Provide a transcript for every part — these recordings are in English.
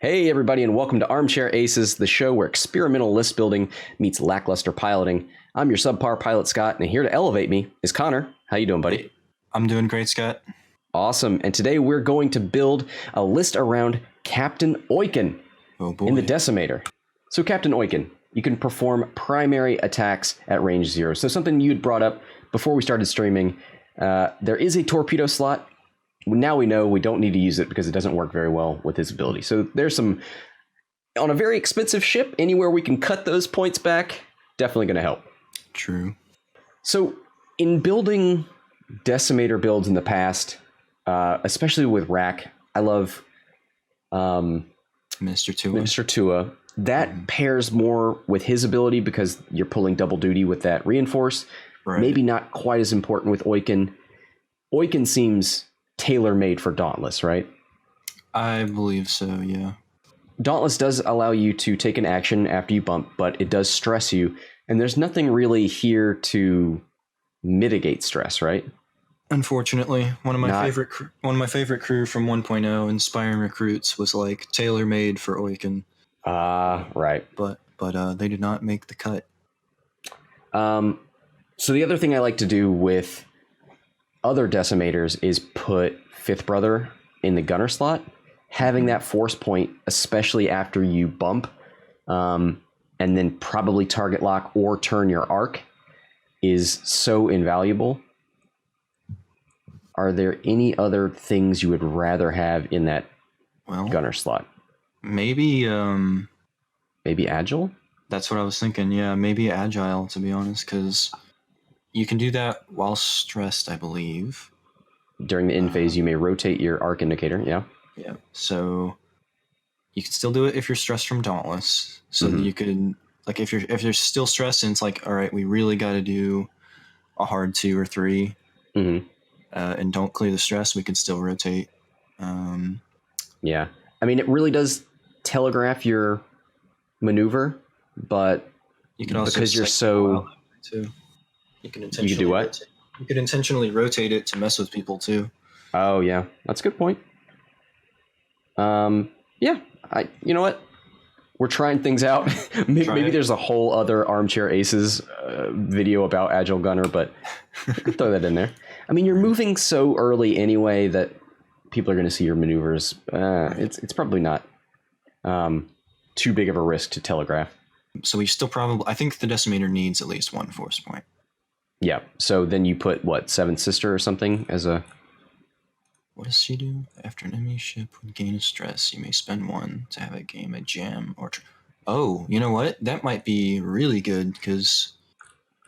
Hey everybody, and welcome to Armchair Aces, the show where experimental list building meets lackluster piloting. I'm your subpar pilot, Scott, and here to elevate me is Connor. How you doing, buddy? I'm doing great, Scott. Awesome. And today we're going to build a list around Captain Oicunn in the Decimator. So Captain Oicunn, you can perform primary attacks at range 0. So something you'd brought up before we started streaming. There is a torpedo slot. Now we know we don't need to use it because it doesn't work very well with his ability. So there's some, on a very expensive ship, anywhere we can cut those points back, definitely going to help. True. So in building Decimator builds in the past, especially with Rack, I love Mr. Tua. That pairs more with his ability because you're pulling double duty with that reinforce. Right. Maybe not quite as important with Oicunn. Oicunn seems tailor-made for Dauntless, right? I believe so, yeah. Dauntless does allow you to take an action after you bump, but it does stress you, and there's nothing really here to mitigate stress, right? Unfortunately, one of my favorite crew from 1.0, Inspiring Recruits, was like tailor-made for Oicunn. Right. But they did not make the cut. So the other thing I like to do with other Decimators is put Fifth Brother in the gunner slot. Having that force point, especially after you bump, and then probably target lock or turn your arc, is so invaluable. Are there any other things you would rather have in that gunner slot? Maybe Agile? That's what I was thinking, yeah. Maybe Agile, to be honest, because you can do that while stressed, I believe. During the end phase, you may rotate your arc indicator, yeah. Yeah, so you can still do it if you're stressed from Dauntless. So that you could, like, if you're still stressed and it's like, all right, we really got to do a hard 2 or 3, and don't clear the stress, we can still rotate. Yeah, I mean, it really does telegraph your maneuver, but you can also because you're so too. You can intentionally do what? You could intentionally rotate it to mess with people too. Oh yeah, that's a good point. Yeah, you know what? We're trying things out. maybe there's a whole other Armchair Aces video about Agile Gunner, but we could throw that in there. I mean, you're moving so early anyway that people are going to see your maneuvers. It's probably not too big of a risk to telegraph. So we still probably, I think the Decimator needs at least 1 force point. Yeah. So then you put what, Seventh Sister or something as a. What does she do? After an enemy ship would gain a stress, you may spend 1 to have it gain a jam or. Oh, you know what? That might be really good because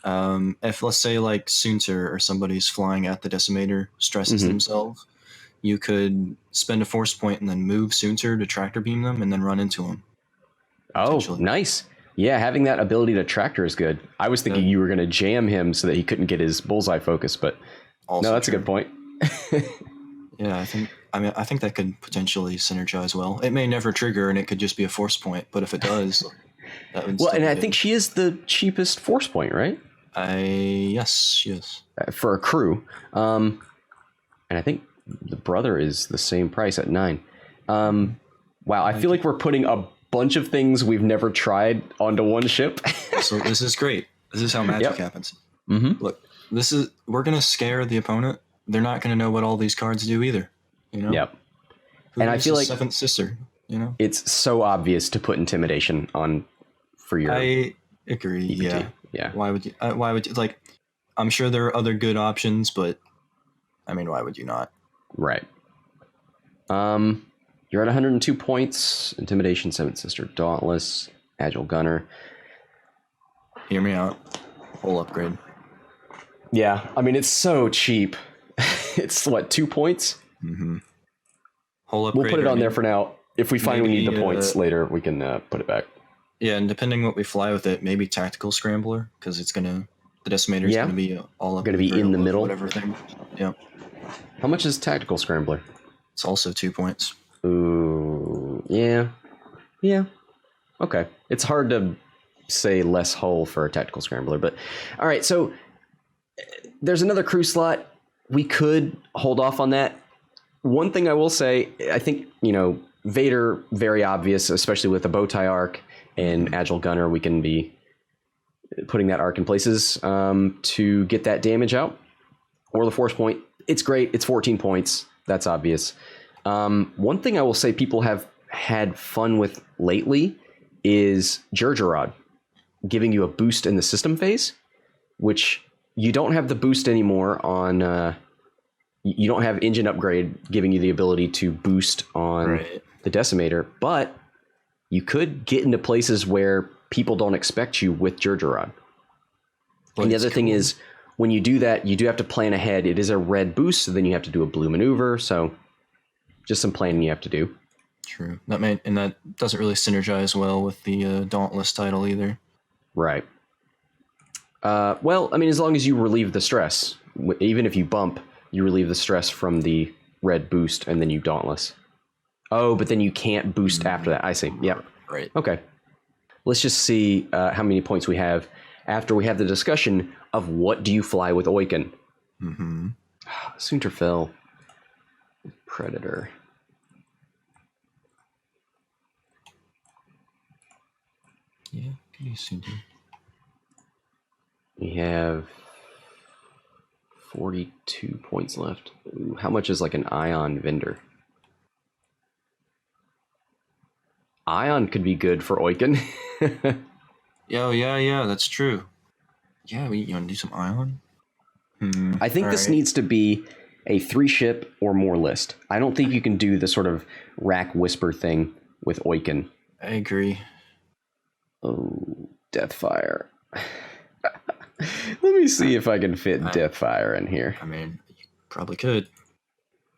if, let's say, like Sunter or somebody's flying at the Decimator stresses themselves, you could spend a force point and then move Sunter to tractor beam them and then run into them. Oh, nice. Yeah, having that ability to tractor is good. I was thinking you were going to jam him so that he couldn't get his bullseye focus, but no, that's a good point. Yeah, I think that could potentially synergize well. It may never trigger, and it could just be a force point. But if it does, that would. Well, and I think she is the cheapest force point, right? Yes. For a crew, and I think the brother is the same price at 9. Wow, I feel like we're putting a bunch of things we've never tried onto one ship. So this is great. This is how magic happens. Look, we're gonna scare the opponent. They're not gonna know what all these cards do either. You know. Yep. And I feel like Seventh Sister. You know. It's so obvious to put intimidation on for your. I agree. EPT. Yeah. Why would you? Like? I'm sure there are other good options, but I mean, why would you not? Right. You're at 102 points. Intimidation, Seventh Sister, Dauntless, Agile Gunner. Hear me out. Whole upgrade. Yeah, I mean, it's so cheap. It's what, 2 points? Whole upgrade. We'll put it on there for now. If we find we need the points later, we can put it back. Yeah, and depending what we fly with it, maybe Tactical Scrambler, because the Decimator is going to be all up. Going to be in the middle. Whatever thing. Yeah. How much is Tactical Scrambler? It's also 2 points. Ooh, yeah. Okay, it's hard to say less hull for a Tactical Scrambler, but all right. So there's another crew slot. We could hold off on that. One thing I will say, I think Vader, very obvious, especially with the Bowtie arc and Agile Gunner. We can be putting that arc in places to get that damage out. Or the Force Point. It's great. It's 14 points. That's obvious. One thing I will say people have had fun with lately is Jerjerrod, giving you a boost in the system phase, which you don't have the boost anymore on... you don't have engine upgrade giving you the ability to boost on the Decimator, but you could get into places where people don't expect you with Jerjerrod. And the other thing is, when you do that, you do have to plan ahead. It is a red boost, so then you have to do a blue maneuver. So just some planning you have to do. True. And that doesn't really synergize well with the Dauntless title either. Right. Well, I mean, as long as you relieve the stress, even if you bump, you relieve the stress from the red boost, and then you Dauntless. Oh, but then you can't boost after that. I see. Yep. Right. Okay. Let's just see how many points we have after we have the discussion of what do you fly with Oicunn. Mm-hmm. Sunterfell. Predator. Yeah, could be Sunter. We have 42 points left. Ooh, how much is like an Ion vendor? Ion could be good for Oicunn. Yeah, that's true. Yeah, you want to do some Ion? I think this needs to be a 3-ship or more list. I don't think you can do the sort of rack whisper thing with Oicunn. I agree. Oh, Deathfire. Let me see if I can fit Deathfire in here. I mean, you probably could.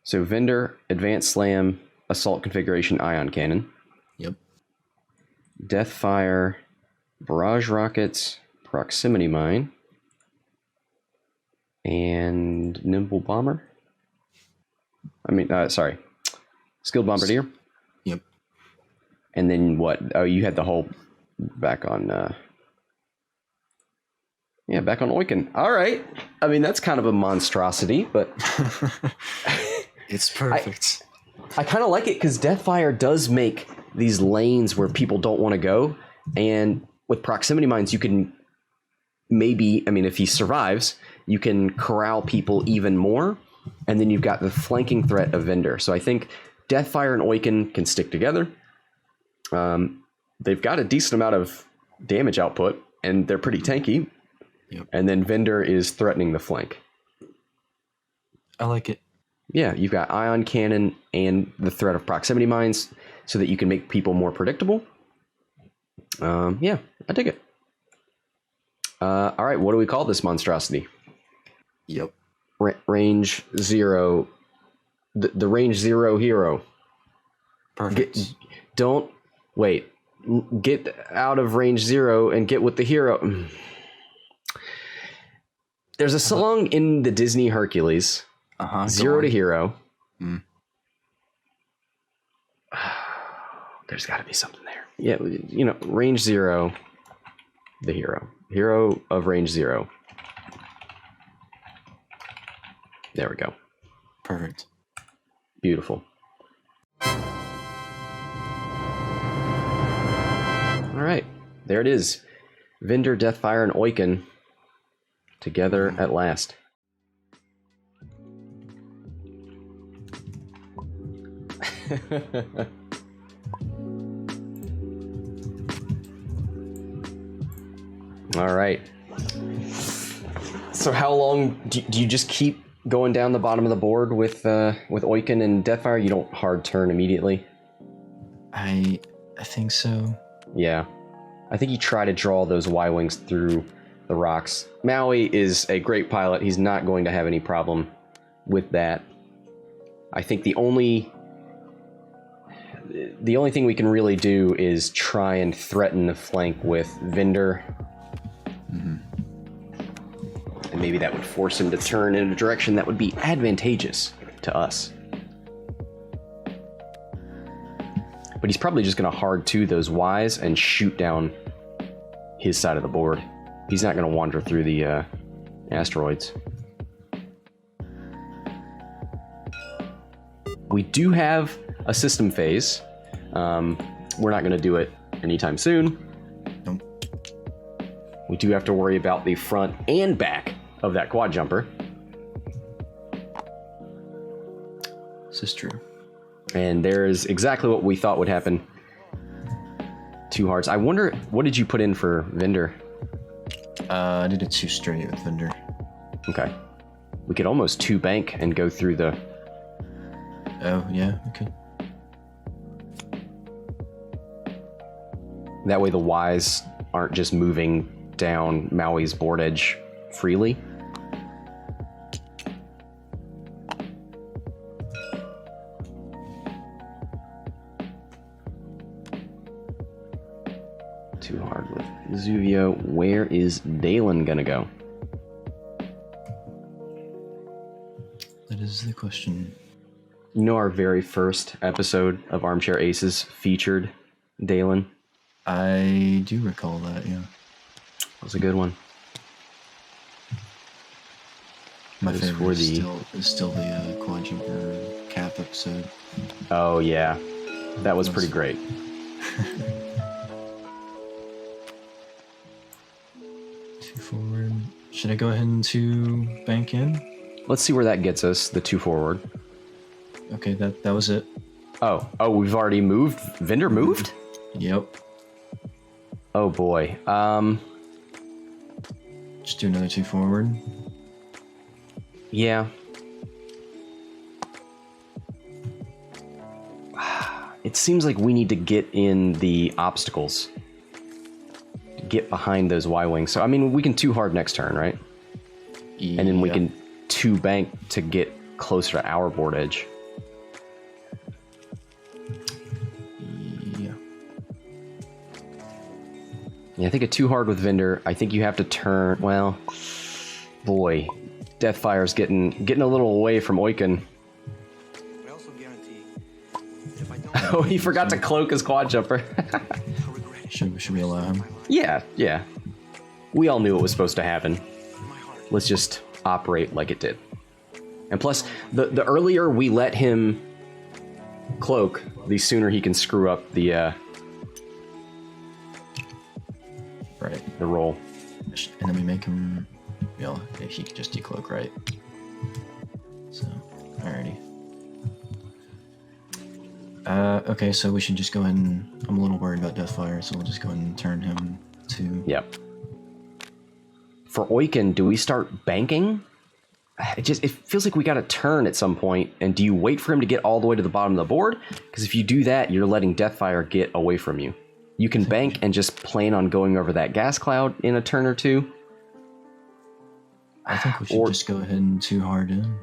So Vendor, Advanced Slam, Assault Configuration, Ion Cannon. Yep. Deathfire, Barrage Rockets, Proximity Mine, and Nimble Bomber. Sorry. Skilled Bombardier. Yep. And then what? Oh, you had the whole back on... back on Oicunn. All right. I mean, that's kind of a monstrosity, but... It's perfect. I kind of like it because Deathfire does make these lanes where people don't want to go. And with Proximity Mines, you can maybe... I mean, if he survives, you can corral people even more. And then you've got the flanking threat of Vendor. So I think Deathfire and Oicunn can stick together. They've got a decent amount of damage output, and they're pretty tanky. Yep. And then Vendor is threatening the flank. I like it. Yeah, you've got Ion Cannon and the threat of Proximity Mines so that you can make people more predictable. Yeah, I dig it. All right, what do we call this monstrosity? Yep. Range 0. The Range 0 hero. Perfect. Don't... Wait. Get out of Range 0 and get with the hero. There's a song in the Disney Hercules, Zero to Hero. There's got to be something there. Yeah, Range 0, the hero. Hero of Range 0. There we go. Perfect. Beautiful. All right, there it is. Vendor, Deathfire, and Oicunn together at last. All right. So how long do you just keep going down the bottom of the board with Oicunn and Deathfire? You don't hard turn immediately? I think so. Yeah. I think you try to draw those Y-Wings through the rocks. Maui is a great pilot. He's not going to have any problem with that. I think the only thing we can really do is try and threaten the flank with Vendor. And maybe that would force him to turn in a direction that would be advantageous to us. But he's probably just going to hard to those Ys and shoot down his side of the board. He's not going to wander through the asteroids. We do have a system phase We're not going to do it anytime soon. Nope. We do have to worry about the front and back of that quad jumper. This is true. And there's exactly what we thought would happen. 2 hearts. I wonder, what did you put in for Vendor? I did a 2 straight with Vendor. Okay. We could almost 2 bank and go through the... Oh, yeah, we could. That way the Ys aren't just moving down Maui's board edge freely. Too hard with Zuvio. Where is Dalen gonna go? That is the question. You know, our very first episode of Armchair Aces featured Dalen. I do recall that, yeah. That was a good one. My favorite is still the quad jumper cap episode. Oh, yeah. That was pretty great. Two forward. Should I go ahead and 2 bank in? Let's see where that gets us, the 2 forward. Okay, that was it. Oh, we've already moved? Vendor moved? Yep. Oh, boy. Just do another 2 forward. Yeah. It seems like we need to get in the obstacles. Get behind those Y-wings. So, I mean, we can 2 hard next turn, right? And then we can 2 bank to get closer to our board edge. Yeah, I think a 2 hard with Vendor. I think you have to turn... Well, boy. Deathfire's getting a little away from Oicunn. I also guarantee if I don't Oh, he forgot to cloak his quad jumper. Should we allow him? Yeah. We all knew it was supposed to happen. Let's just operate like it did. And plus, the earlier we let him cloak, the sooner he can screw up the Right. the roll. And then we make him, he could just decloak, right? So, alrighty. Okay, so we should just go ahead and, I'm a little worried about Deathfire, so we'll just go ahead and turn him to... Yep. For Oicunn, do we start banking? It feels like we got to turn at some point, and do you wait for him to get all the way to the bottom of the board? Because if you do that, you're letting Deathfire get away from you. You can bank and just plan on going over that gas cloud in a turn or 2. I think we should just go ahead and 2 hard in.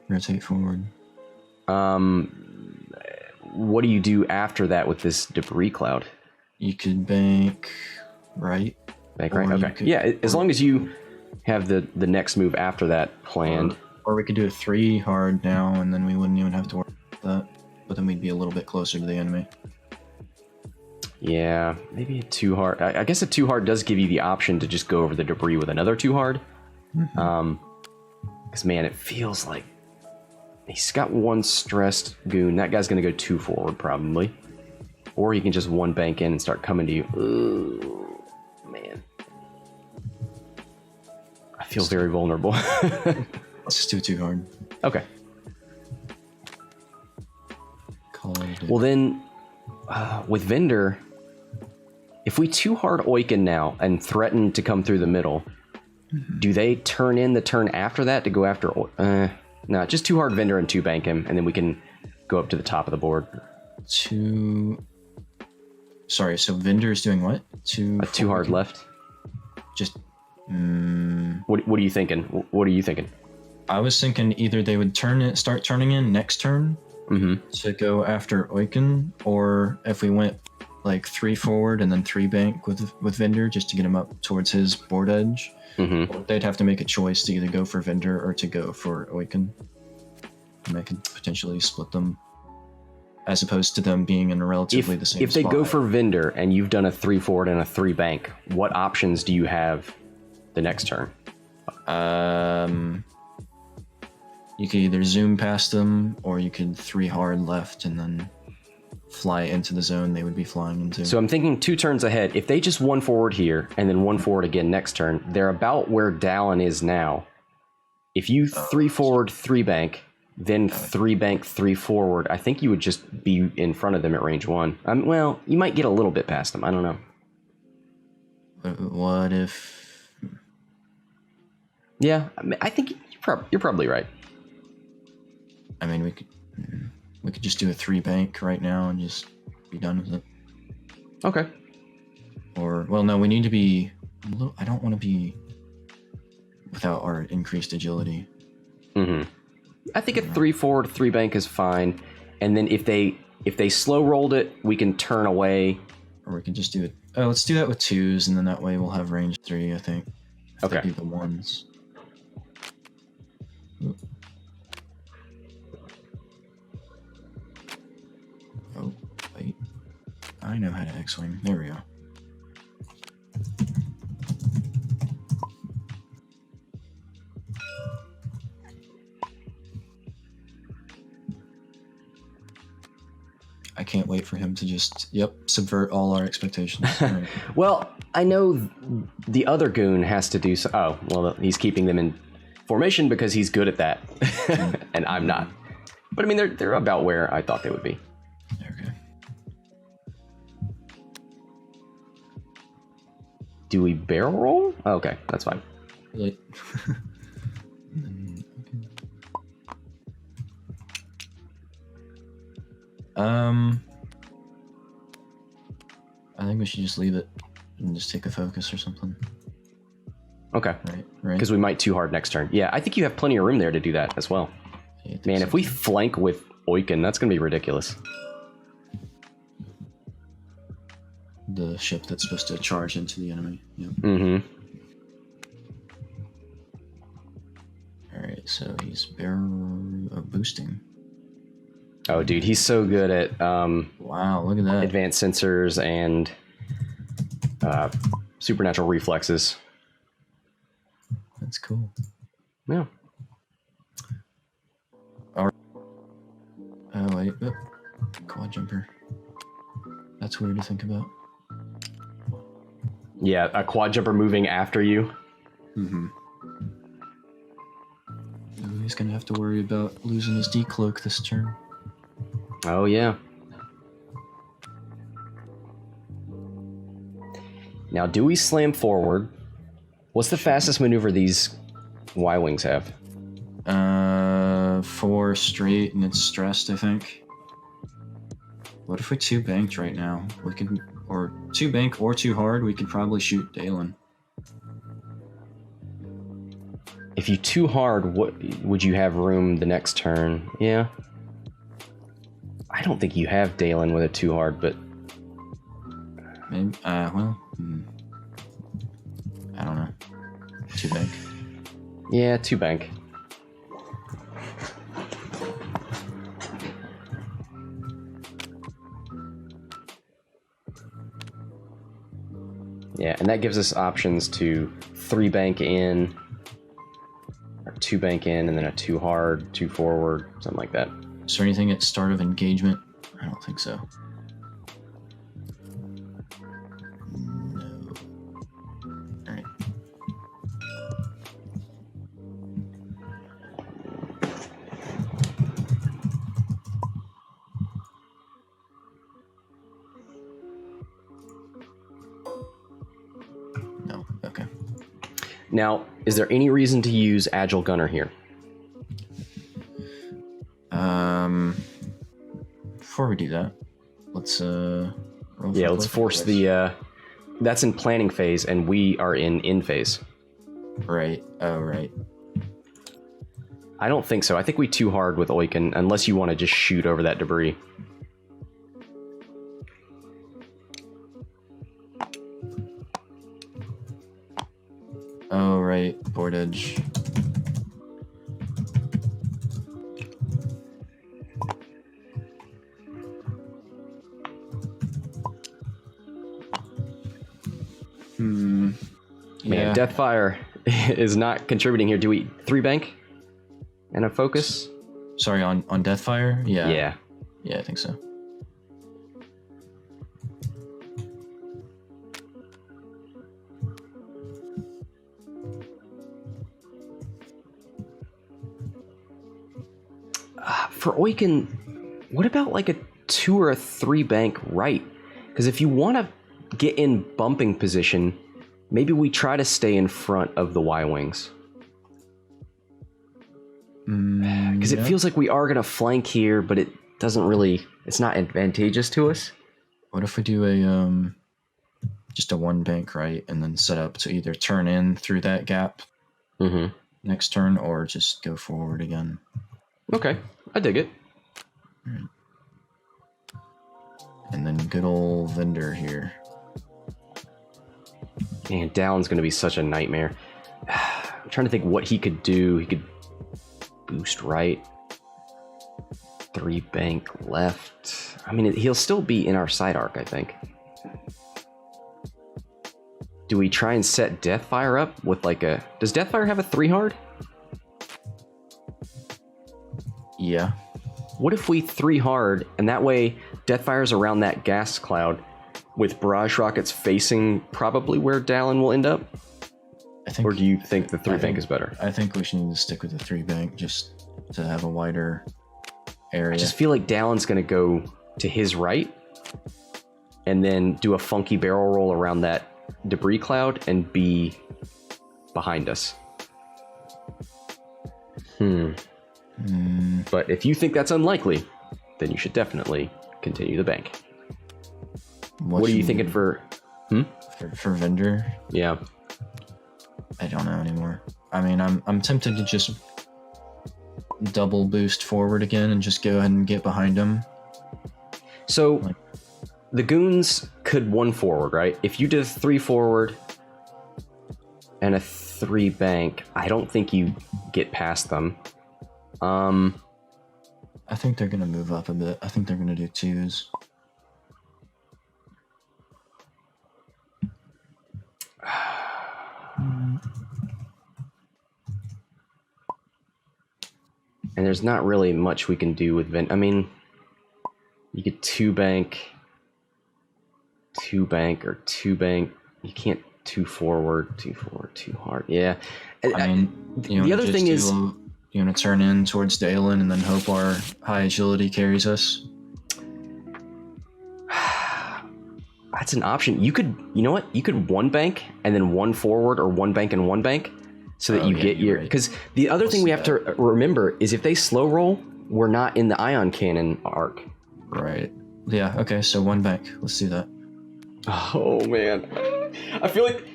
Rotate forward. What do you do after that with this debris cloud? You could bank right. Bank right? Okay. Yeah, as long as you have the next move after that planned. Or we could do a 3 hard now, and then we wouldn't even have to worry about that. But then we'd be a little bit closer to the enemy. Yeah, maybe a 2 hard. I guess a 2 hard does give you the option to just go over the debris with another 2 hard. Because, man, it feels like he's got 1 stressed goon. That guy's going to go 2 forward, probably. Or he can just 1 bank in and start coming to you. Ooh, man. I feel very vulnerable. Let's just do a 2 hard. Okay. Call it. Well, then, with Vendor, if we 2 hard Oicunn now and threaten to come through the middle, do they turn in the turn after that to go after... no, just 2 hard Vendor and 2 bank him, and then we can go up to the top of the board. 2... Sorry, so Vendor is doing what? 2... 2 hard left. Just... What are you thinking? What are you thinking? I was thinking either they would start turning in next turn to go after Oicunn, or if we went like 3 forward and then 3 bank with Vendor just to get him up towards his board edge, they'd have to make a choice to either go for Vendor or to go for Oicunn. And I could potentially split them, as opposed to them being in relatively the same spot. If they go for Vendor and you've done a 3 forward and a 3 bank, what options do you have the next turn? You could either zoom past them, or you could 3 hard left and then fly into the zone they would be flying into. So I'm thinking 2 turns ahead. If they just 1 forward here and then 1 forward again next turn, they're about where Dallin is now. If you 3 forward, 3 bank, then 3 bank, 3 forward, I think you would just be in front of them at range 1. Well, you might get a little bit past them. I don't know. What if... Yeah, I think you're probably right. I mean, we could just do a 3 bank right now and just be done with it. Okay. Or, well, no, we need to be... I don't want to be without our increased agility. Mm-hmm. I think a 3 forward, 3 bank is fine. And then if they slow rolled it, we can turn away. Or we can just do it... Oh, let's do that with 2s, and then that way we'll have range 3, I think. If Okay. they do the 1s. Ooh. Oh, wait. I know how to X-Wing. There we go. I can't wait for him to just, subvert all our expectations. Right. Well, I know the other goon has to do so. Oh, well, he's keeping them in formation because he's good at that. And I'm not. But I mean, they're about where I thought they would be. Okay. Do we barrel roll? Oh, okay, that's fine. Really? I think we should just leave it and just take a focus or something. Okay. Right. Because we might too hard next turn. Yeah, I think you have plenty of room there to do that as well. Yeah, Man, if we flank with Oicunn, that's going to be ridiculous. The ship that's supposed to charge into the enemy. Yep. Mm-hmm. Alright, so he's boosting. Oh, dude, he's so good at Wow, look at that. advanced sensors and supernatural reflexes. That's cool. Yeah. Oh, wait. Oh, quad jumper. That's weird to think about. Yeah, a quad jumper moving after you. Mm-hmm. Oh, he's gonna have to worry about losing his decloak this turn. Oh, yeah. Now, do we slam forward? What's the fastest maneuver these Y-Wings have? 4 straight and it's stressed, I think. What if we 2 banked right now? We could, or 2 bank or 2 hard, we could probably shoot Dalen. If you too hard, what would you have room the next turn? Yeah. I don't think you have Dalen with a too hard, but Maybe, I don't know. 2 bank. yeah, 2 bank. Yeah, and that gives us options to 3 bank in, or 2 bank in, and then a 2 hard, 2 forward, something like that. Is there anything at start of engagement? I don't think so. No. Alright. No, okay. Now, is there any reason to use Agile Gunner here? Before we do that, let's roll Yeah, let's force the that's in planning phase and we are in phase. Right. Oh, right. I don't think so. I think we too hard with Oicunn unless you want to just shoot over that debris. Oh, right. Board edge. Man, Yeah. Deathfire is not contributing here. Do we 3 bank and a focus? Sorry, on Deathfire? Yeah. Yeah. Yeah, I think so. for Oicunn, what about like a 2 or a 3 bank right? Because if you want to get in bumping position, maybe we try to stay in front of the Y-wings. Because it feels like we are going to flank here, but it doesn't really... It's not advantageous to us. What if we do a just a 1 bank right and then set up to either turn in through that gap next turn or just go forward again? Okay, I dig it. Right. And then good old vendor here. Man, Dallon's going to be such a nightmare. I'm trying to think what he could do. He could boost right. 3 bank left. I mean, he'll still be in our side arc, I think. Do we try and set Deathfire up with like a... Does Deathfire have a 3 hard? Yeah. What if we 3 hard, and that way Deathfire's around that gas cloud with barrage rockets facing probably where Dallon will end up? I think, or do you think the 3 bank is better? I think we should need to stick with the 3 bank just to have a wider area. I just feel like Dallon's going to go to his right and then do a funky barrel roll around that debris cloud and be behind us. But if you think that's unlikely, then you should definitely continue the bank. What are you thinking for... For vendor? Yeah. I don't know anymore. I mean, I'm tempted to just double boost forward again and just go ahead and get behind him. So the goons could 1 forward, right? If you did 3 forward and a 3 bank, I don't think you get past them. I think they're gonna move up a bit. I think they're gonna do 2s. And there's not really much we can do with I mean, you get 2 bank, or 2 bank. You can't 2 forward, 2 hard. Yeah. I mean, the other thing is... You want to turn in towards Dalen and then hope our high agility carries us? That's an option. You could, you know what? You could 1 bank and then 1 forward, or 1 bank and 1 bank, so that you get your... Because the other thing we have to remember is if they slow roll, we're not in the ion cannon arc. Right. Yeah, okay, so 1 bank. Let's do that. Oh, man. I feel like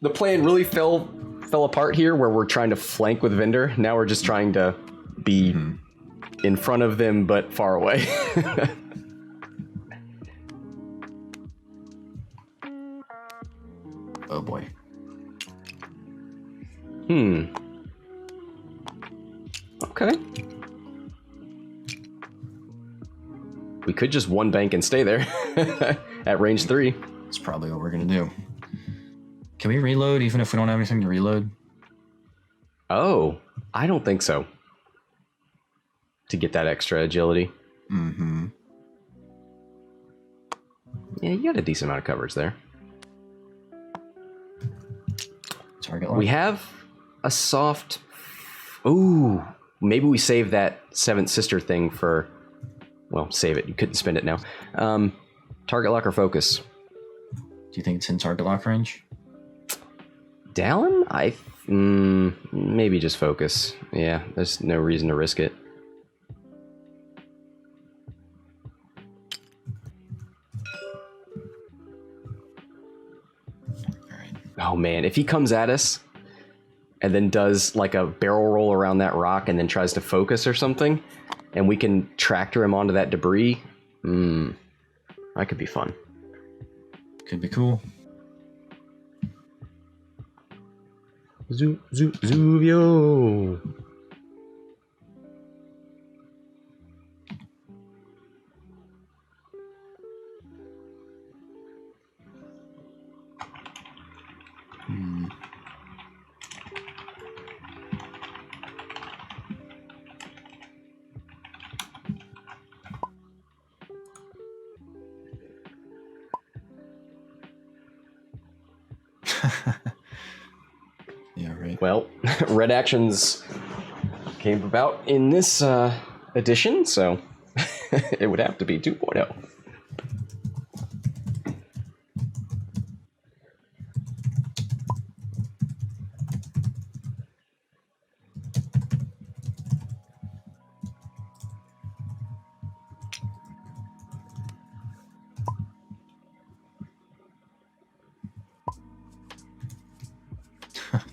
the plan really fell apart here, where we're trying to flank with vendor. Now we're just trying to be in front of them, but far away. Oh boy. Okay. We could just 1 bank and stay there at range 3. That's probably what we're gonna do. Can we reload even if we don't have anything to reload? Oh, I don't think so. To get that extra agility. Yeah, you got a decent amount of coverage there. Target lock. We have a soft... Ooh, maybe we save that 7th sister thing for... Well, save it. You couldn't spend it now. Target lock or focus? Do you think it's in target lock range? Dallon? Maybe just focus. Yeah, there's no reason to risk it. Alright. Oh man, if he comes at us and then does like a barrel roll around that rock and then tries to focus or something, and we can tractor him onto that debris, that could be fun. Could be cool. Zuvio. Yeah, right. Well, red actions came about in this edition, so it would have to be 2.0.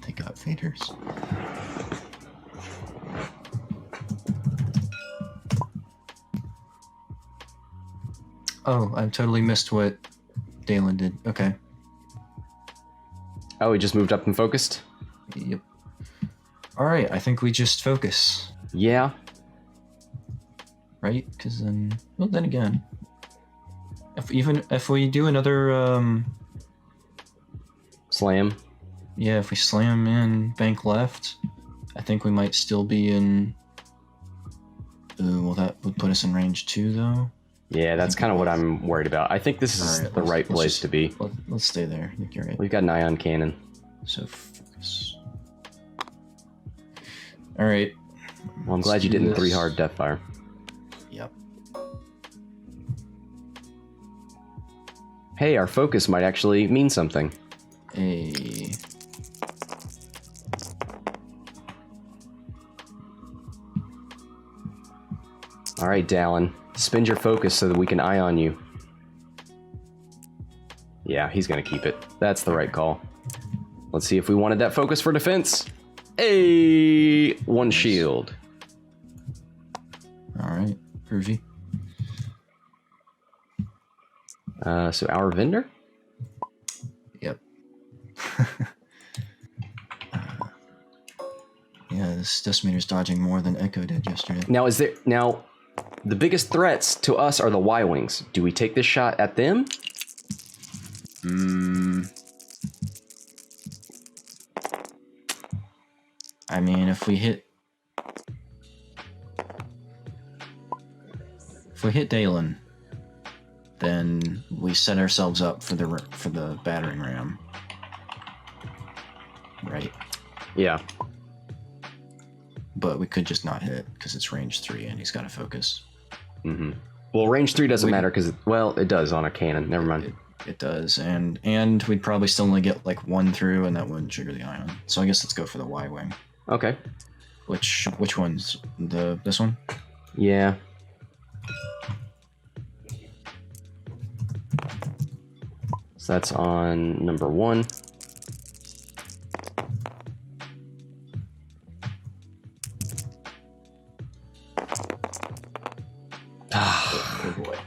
They got faders. Oh, I totally missed what Dalen did. Okay. Oh, he just moved up and focused? Yep. All right, I think we just focus, Yeah. right? Because then, well, then again, if we do another, Slam. yeah, if we slam in bank left, I think we might still be in. Well, that would put us in range 2, though. Yeah, that's kind of what I'm worried about. I think this is the right place to be. Let's stay there. I think you're right. We've got an ion cannon. So focus. All right. Well, I'm glad you didn't 3 hard Deathfire. Yep. Hey, our focus might actually mean something. Hey. All right, Dallin. Spend your focus so that we can ion you. Yeah, he's going to keep it. That's the right call. Let's see if we wanted that focus for defense. Hey, 1 shield. All right. Groovy. So our vendor? Yep. Yeah, this decimator's dodging more than Echo did yesterday. Now, the biggest threats to us are the Y-Wings. Do we take this shot at them? I mean, if we hit Dalen, then we set ourselves up for the battering ram. Right. Yeah. But we could just not hit because it's range 3 and he's got to focus. Mm-hmm. Well, range 3 doesn't matter because, well, it does on a cannon. Never mind. It does, and we'd probably still only get like 1 through, and that wouldn't trigger the ion. So I guess let's go for the Y wing. Okay. Which one's this one? Yeah. So that's on number 1. Oh boy.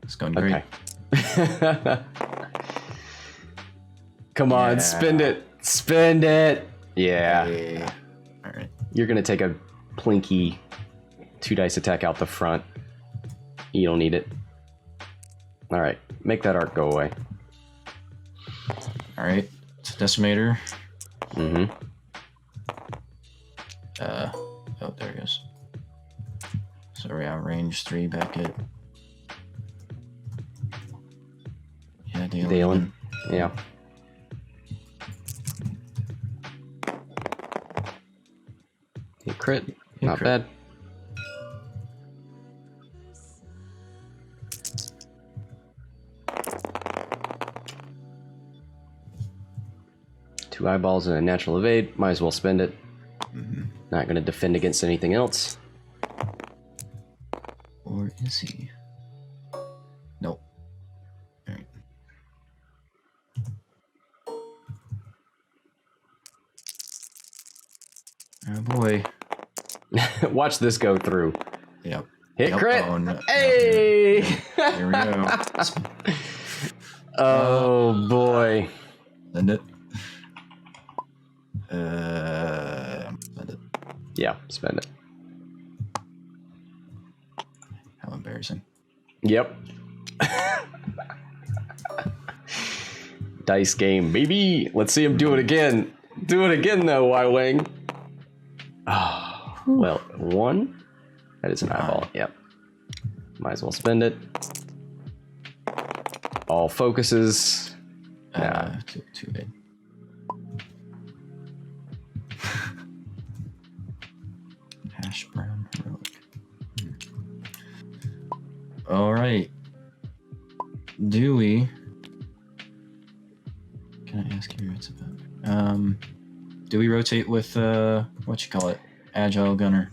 It's going great. Okay. Come on, spend it. Spend it. Yeah. Hey. All right. You're going to take a plinky 2 dice attack out the front. You don't need it. All right. Make that arc go away. All right. It's a decimator. Mm-hmm. Oh, there it goes. So we're out range 3 back at. Yeah, Dalen. Yeah. Hey, crit. Not bad. Two eyeballs and a natural evade. Might as well spend it. Mm-hmm. Not going to defend against anything else. Or is he? Nope. All right. Oh boy. Watch this go through. Yep. Hit crit. Oh, no. Hey! Here we go. Oh boy. Send it. Send it. Yeah, spend it. How embarrassing. Yep. Dice game, baby. Let's see him do it again. Do it again, though, Y-Wing. Oh, well, 1. That is an eyeball. Yep. Might as well spend it. All focuses. Too bad. Hash brown. All right. Do we? Can I ask you what's about? Do we rotate with what you call it? Agile gunner.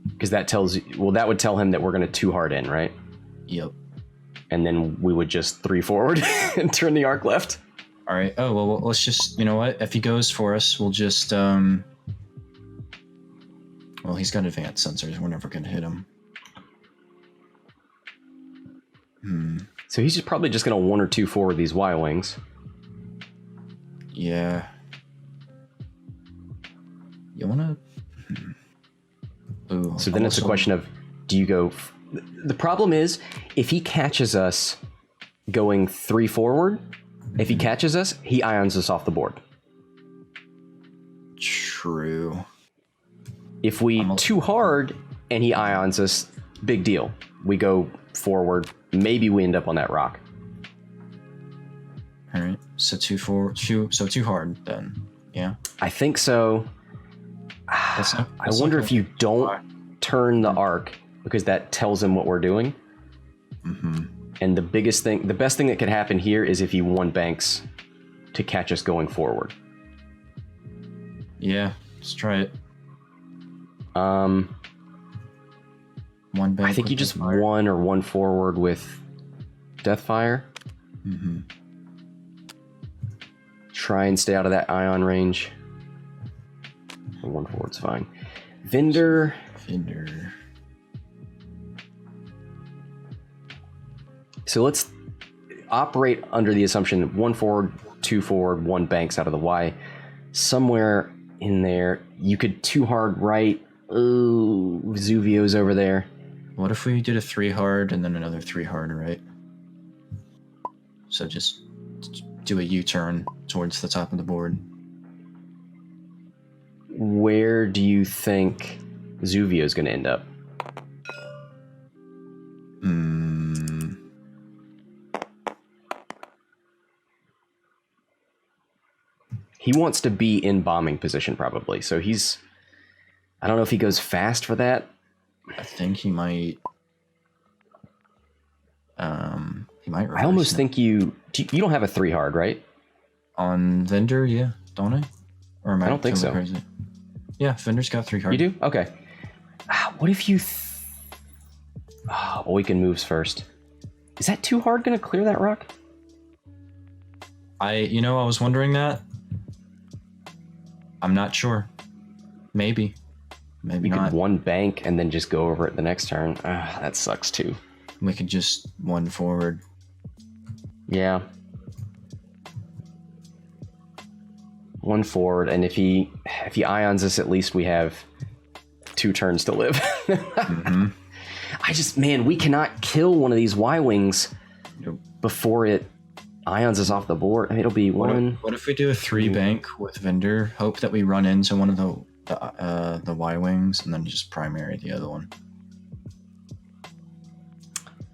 Because that tells you, well, that would tell him that we're going to 2 hard in, right? Yep. And then we would just 3 forward and turn the arc left. All right. Oh, well, let's just, you know what? If he goes for us, we'll just, well, he's got advanced sensors. We're never going to hit him. So he's probably just going to 1 or 2 forward these Y-wings. Yeah. You want to... Ooh, So then it's a question of, do you go... The problem is, if he catches us going 3 forward, if he catches us, he ions us off the board. True. If we 2 hard and he ions us, big deal. We go forward. Maybe we end up on that rock. All right. So 2 hard then. Yeah. I think so. I wonder if you don't turn the arc, because that tells him what we're doing. Mm-hmm. And the best thing that could happen here is if he 1 banks to catch us going forward. Yeah, let's try it. 1 bank. I think you just 1 or 1 forward with Deathfire. Mm-hmm. Try and stay out of that ion range. 1 forward's fine. Vendor. So let's operate under the assumption 1 forward, 2 forward, 1 banks out of the Y. Somewhere in there, you could 2 hard right. Ooh, Zuvio's over there. What if we did a 3 hard and then another 3 hard right? So just do a U-turn towards the top of the board. Where do you think Zuvio's going to end up? He wants to be in bombing position, probably. So he's... I don't know if he goes fast for that. I think he might... I almost think you don't have a 3 hard, right? On Vendor, yeah. Don't I? Or am I don't think so. Crazy? Yeah, Vendor's got 3 hard. You do? Okay. What if you... Oicunn moves first. Is that 2 hard going to clear that rock? I was wondering that. I'm not sure. Maybe not. You could 1 bank and then just go over it the next turn. That sucks too. We could just 1 forward. Yeah. 1 forward, and if he ions us, at least we have 2 turns to live. Mm-hmm. We cannot kill one of these Y-wings before it ions us off the board. It'll be one. What if we do a 3 bank with Vendor? Hope that we run into one of the Y-wings and then just primary the other one.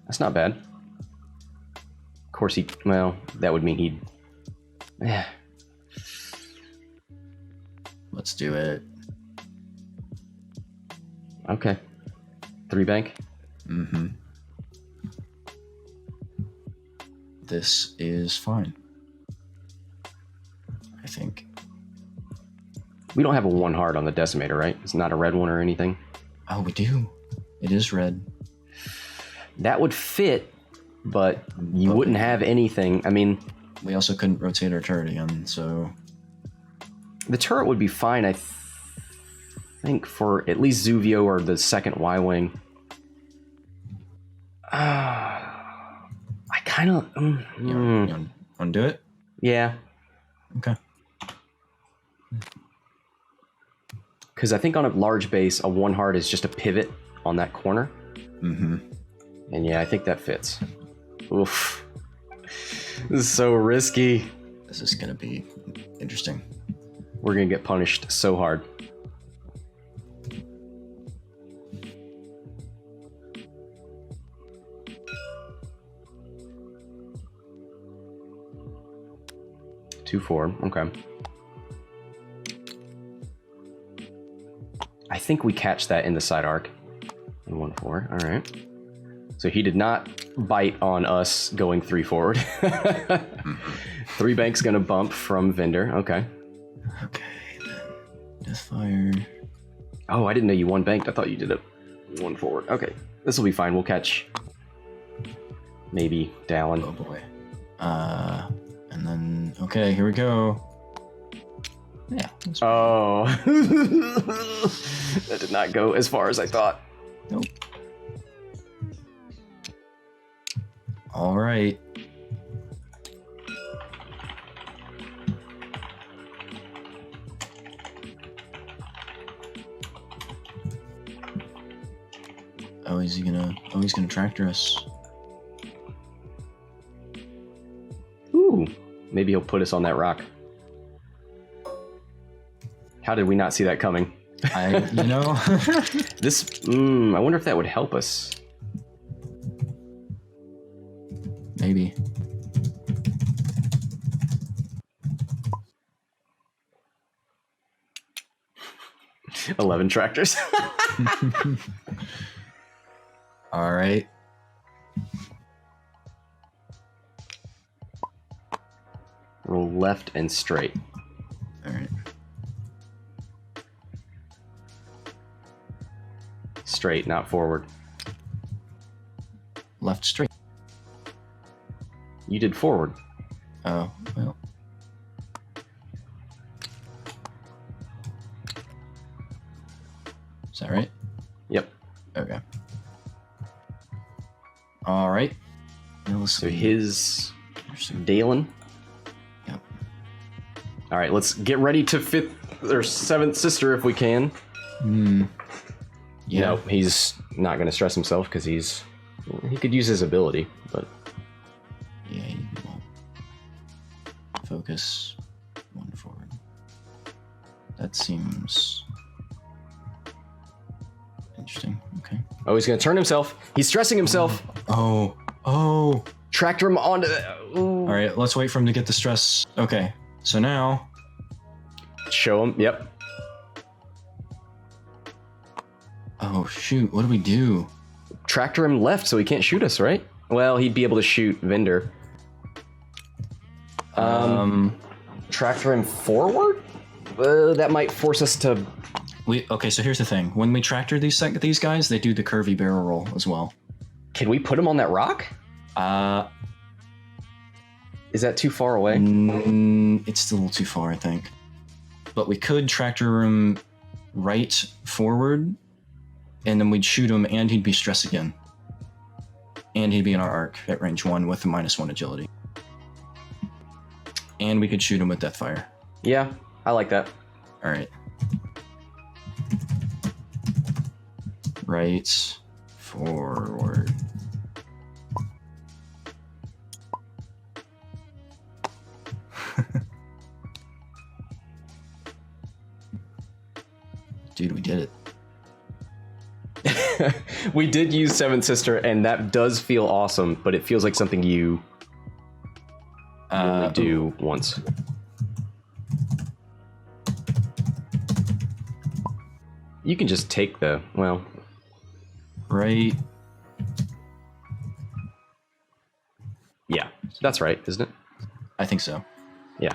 That's not bad. Of course, that would mean he'd... Let's do it. Okay. 3 bank? Mm-hmm. This is fine. I think. We don't have a 1 hard on the decimator, right? It's not a red one or anything. Oh, we do. It is red. That would fit, but you wouldn't have anything. I mean... We also couldn't rotate our turret again, so... The turret would be fine, I think, for at least Zuvio or the second Y-wing. I kind of... You want to do it? Yeah. Okay. Because I think on a large base, a 1 hard is just a pivot on that corner. Mm-hmm. And yeah, I think that fits. Oof. This is so risky. This is going to be interesting. We're going to get punished so hard. Two, 4. Okay. I think we catch that in the side arc. 1-4. All right. So he did not bite on us going 3 forward. 3 bank's gonna bump from vendor. Okay. Okay, then Deathfire. Oh, I didn't know you 1 banked. I thought you did it 1 forward. Okay, this will be fine. We'll catch maybe Dallin. Oh boy. And then okay, here we go. Yeah. Oh, that did not go as far as I thought. Nope. All right. Oh, is he gonna? Oh, he's gonna tractor us. Ooh, maybe he'll put us on that rock. How did we not see that coming? You know. This, I wonder if that would help us. Maybe. $11 tractors. All right. Roll left and straight. All right. Straight, not forward. Left straight. You did forward. Oh, well. Is that right? Yep. Okay. All right. Now let's So see. his Dalen. Yep. All right, let's get ready to 5th or 7th sister if we can. Yeah. No, he's not going to stress himself because he could use his ability, but Yeah, you won't. Focus. 1 forward. That seems interesting. Okay. oh, he's going to turn himself. He's stressing himself. Oh. Tractor him onto. All right, let's wait for him to get the stress. Okay. So now. Show him. Yep. Oh shoot! What do we do? Tractor him left so he can't shoot us, right? Well, he'd be able to shoot Vendor. Tractor him forward? That might force us to. Okay. So here's the thing: when we tractor these guys, they do the curvy barrel roll as well. Can we put him on that rock? Is that too far away? It's still a little too far, I think. But we could tractor him right forward, and then we'd shoot him, and he'd be stressed again. And he'd be in our arc at range 1 with a -1 agility. And we could shoot him with Deathfire. Yeah, I like that. All right. Right forward. Dude, we did it. We did use 7th Sister, and that does feel awesome, but it feels like something you only do once. You can just take the, well... Right. Yeah, that's right, isn't it? I think so. Yeah.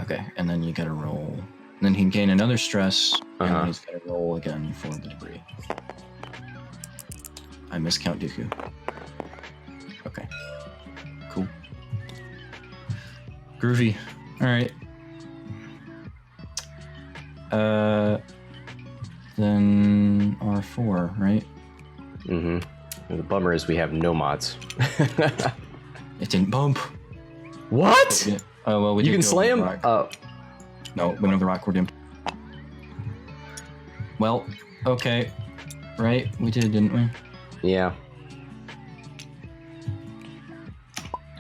Okay, and then you gotta roll. And then he can gain another stress, and then he's gotta roll again for the debris. I miscount Dooku. Okay. Cool. Groovy. Alright. Then R4, right? Mm-hmm. The bummer is we have no mods. It didn't bump. What? Yeah. Oh, well, we You did can go slay him? over the rock. No, we went over the rock, we're doomed. Well, okay. Right? We did, didn't we? Yeah.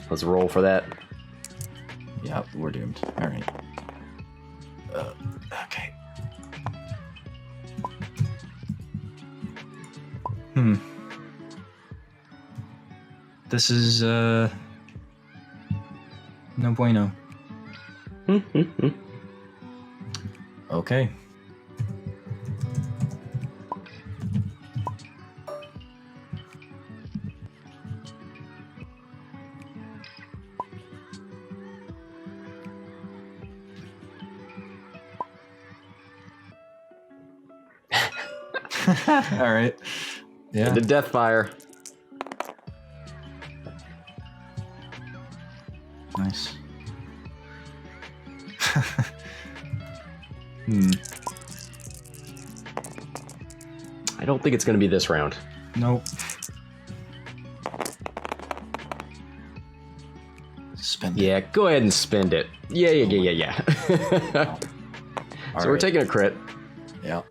Let's roll for that. Yeah, we're doomed. Alright. Okay. This is, not No bueno. Okay. All right. Yeah. The death fire. Nice. I don't think it's going to be this round. Nope. Spend it. Yeah, go ahead and spend it. Yeah. So we're taking a crit. Yeah.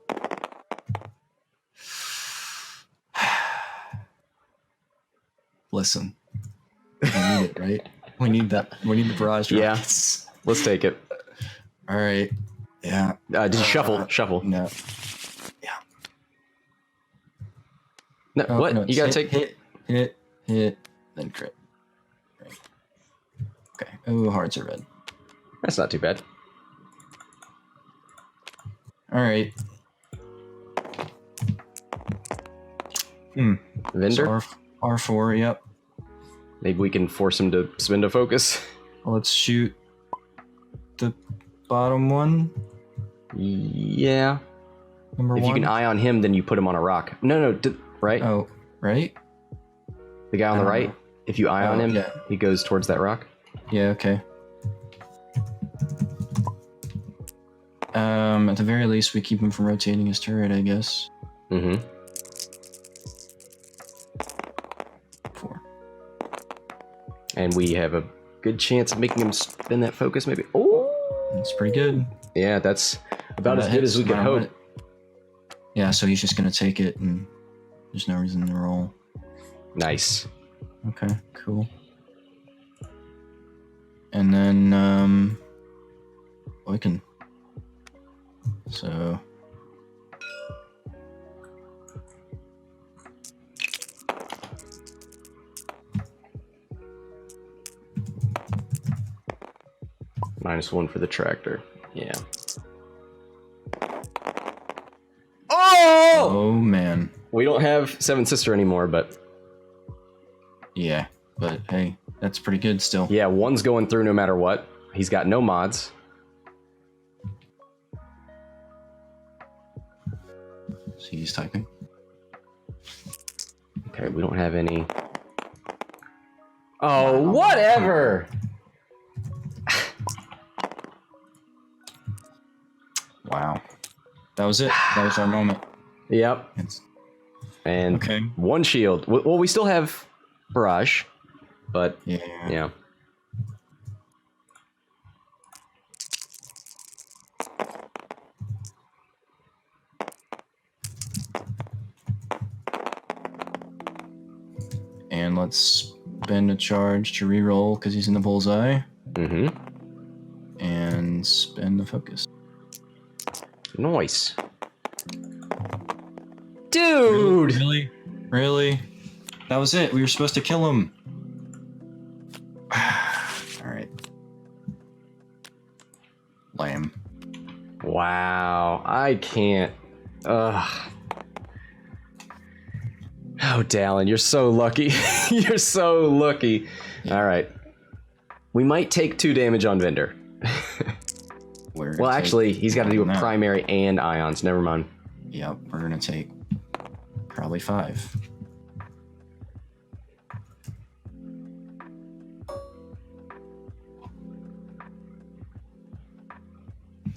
Listen. We need it, right? We need that. We need the barrage rockets. Yeah. Let's take it. All right. Yeah. Did you shuffle? Shuffle. No. Yeah. No, Oh, what? No, You gotta take... hit, then crit. Right. Okay. Oh, hearts are red. That's not too bad. All right. Vendor? So R4, yep. Maybe we can force him to spin to focus. Let's shoot the bottom one. Yeah. Number If one. you can eye on him, then you put him on a rock. No, right? Oh, right? The guy on the right, if you eye on him, yeah. he goes towards that rock. Yeah, okay. At the very least, we keep him from rotating his turret, I guess. Mm-hmm. 4. And we have a good chance of making him spin that focus, maybe. Oh! That's pretty good. Yeah, that's about That as good hits as we could no matter hope. what. Yeah, so he's just gonna take it, and there's no reason to roll. Nice. Okay, cool. And then, Oicunn. So... -1 for the tractor. Yeah. Oh! Oh, man. We don't have Seven Sister anymore, but... Yeah, but hey, that's pretty good still. Yeah, one's going through no matter what. He's got no mods. So he's typing. Okay, we don't have any... Oh, whatever! Wow. That was it. That was our moment. Yep. And Okay. one shield. Well, we still have Barrage, but yeah. And let's spend a charge to reroll because he's in the bullseye. Mm-hmm. And spend the focus. Nice. Dude! Really? Really? That was it. We were supposed to kill him. Alright. Lame. Wow. I can't. Ugh. Oh, Dallin, you're so lucky. You're so lucky. Yeah. All right. We might take 2 damage on Vendor. Well, actually, he's got to do a primary and ions. Never mind. Yep, we're gonna take probably 5.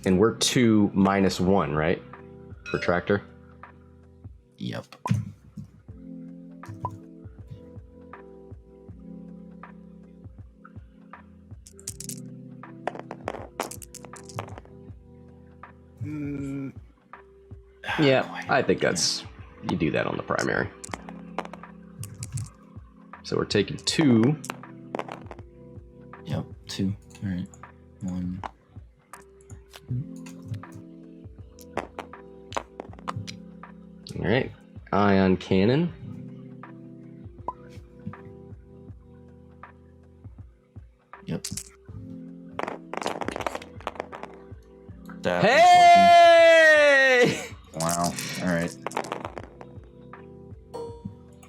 And we're 2 -1, right? For tractor? Yep. Yeah, I think that's... You do that on the primary. So we're taking 2. Yep, 2. Alright. 1. All right. Ion cannon. Yep. That Hey! was lucky. Wow. All right.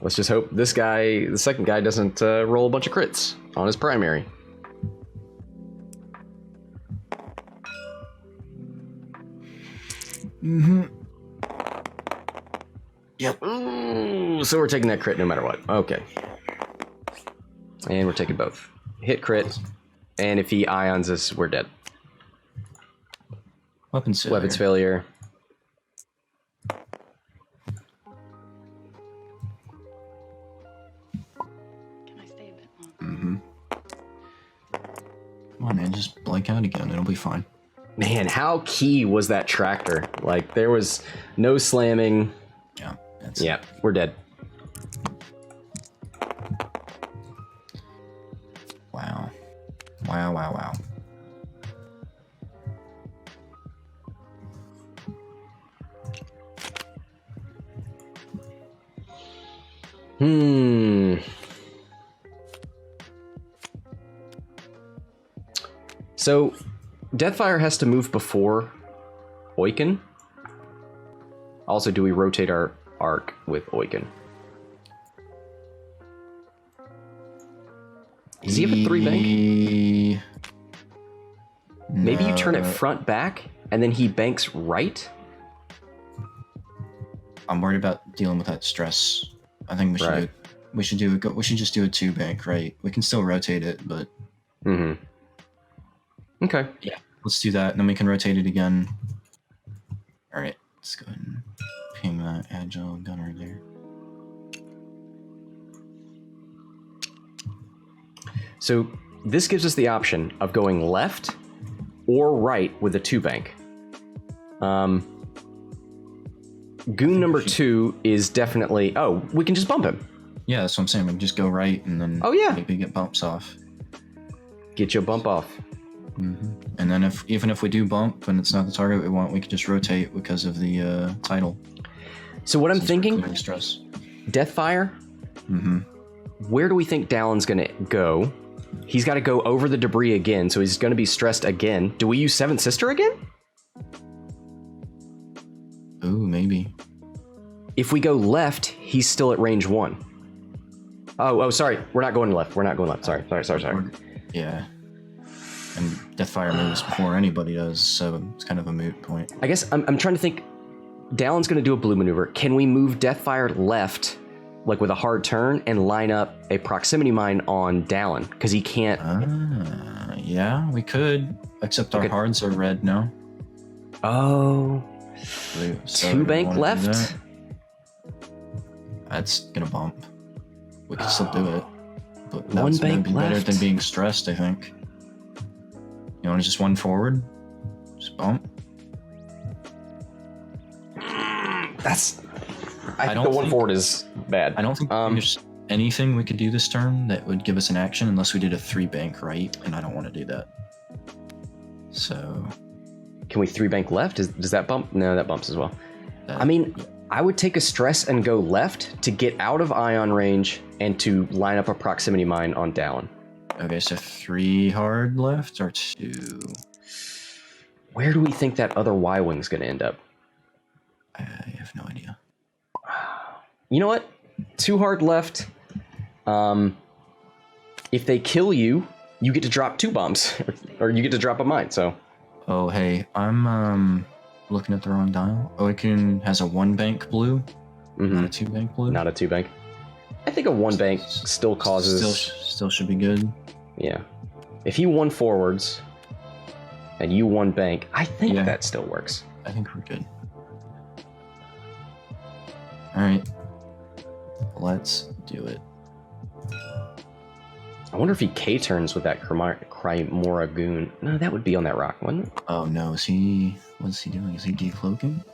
Let's just hope this guy, the second guy, doesn't roll a bunch of crits on his primary. Mm-hmm. Yep. Ooh, so we're taking that crit no matter what. Okay. And we're taking both. Hit crit, and if he ions us, we're dead. Weapons failure. Weapons failure. Can I stay a bit longer? Mm-hmm. Come on, man, just blank out again. It'll be fine. Man, how key was that tractor? Like, there was no slamming. Yeah. That's Yeah, we're dead. Wow. Wow, wow, wow. So, Deathfire has to move before Oicunn. Also, do we rotate our arc with Oicunn? Does he have a 3 bank? Maybe you turn it front back, and then he banks right? I'm worried about dealing with that stress. I think we should Right. we should just do a 2 bank, right? We can still rotate it, but Mm-hmm. Okay. yeah, let's do that, and then we can rotate it again. All right, let's go ahead and ping that agile gunner there. So this gives us the option of going left or right with a 2 bank. Goon number 2 is definitely... Oh, we can just bump him. Yeah, that's what I'm saying. We can just go right, and then maybe get bumps off. Get your bump off. Mm-hmm. And then even if we do bump and it's not the target we want, we can just rotate because of the title. So what I'm thinking, stress. Deathfire, Mm-hmm. where do we think Dallon's going to go? He's got to go over the debris again, so he's going to be stressed again. Do we use Seventh Sister again? Ooh, maybe. If we go left, he's still at range 1. Oh, sorry. We're not going left. We're not going left. Sorry. Yeah. And Deathfire moves before anybody does, so it's kind of a moot point. I guess I'm trying to think. Dallon's going to do a blue maneuver. Can we move Deathfire left, like with a hard turn, and line up a proximity mine on Dallon? Because he can't... Yeah, we could. Except our hards are red now. Oh... Blue. So 2 do we bank wanna do left? that? That's gonna bump. We can still do it. But 1 that's bank maybe better left. than being stressed, I think. You want to just 1 forward? Just bump? That's... I think don't the 1 think- forward is bad. I don't think there's anything we could do this turn that would give us an action unless we did a 3 bank right, and I don't want to do that. So... Can we 3 bank left? Does that bump? No, that bumps as well. that- I mean, I would take a stress and go left to get out of ion range and to line up a proximity mine on Dallon. Okay, so 3 hard left or 2? Where do we think that other Y-wing's going to end up? I have no idea. You know what? 2 hard left. If they kill you, you get to drop 2 bombs, or you get to drop a mine. So, Oh, hey, I'm looking at the wrong dial. Oicunn has a 1 bank blue, not a 2 bank blue. not a 2 bank. I think a 1 bank still causes. Still should be good. Yeah. If he 1 forwards and you 1 bank, I think Yeah. that still works. I think we're good. All right, let's do it. I wonder if he K turns with that Crymora goon. No, that would be on that rock, wouldn't it? Oh no, what's he doing? Is he decloaking?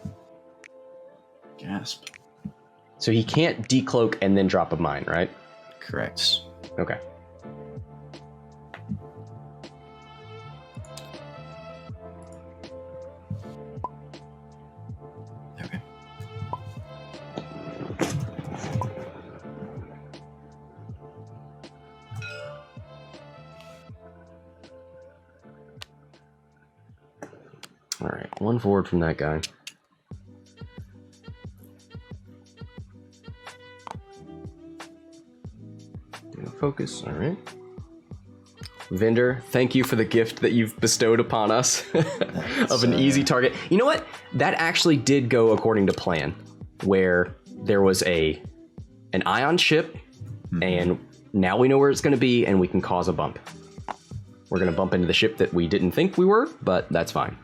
Gasp. So he can't decloak and then drop a mine, right? Correct. Okay. Okay. All right, 1 forward from that guy. Focus. All right. Vendor, thank you for the gift that you've bestowed upon us of an easy target. You know what? That actually did go according to plan, where there was an ion ship, and now we know where it's going to be, and we can cause a bump. We're going to bump into the ship that we didn't think we were, but that's fine.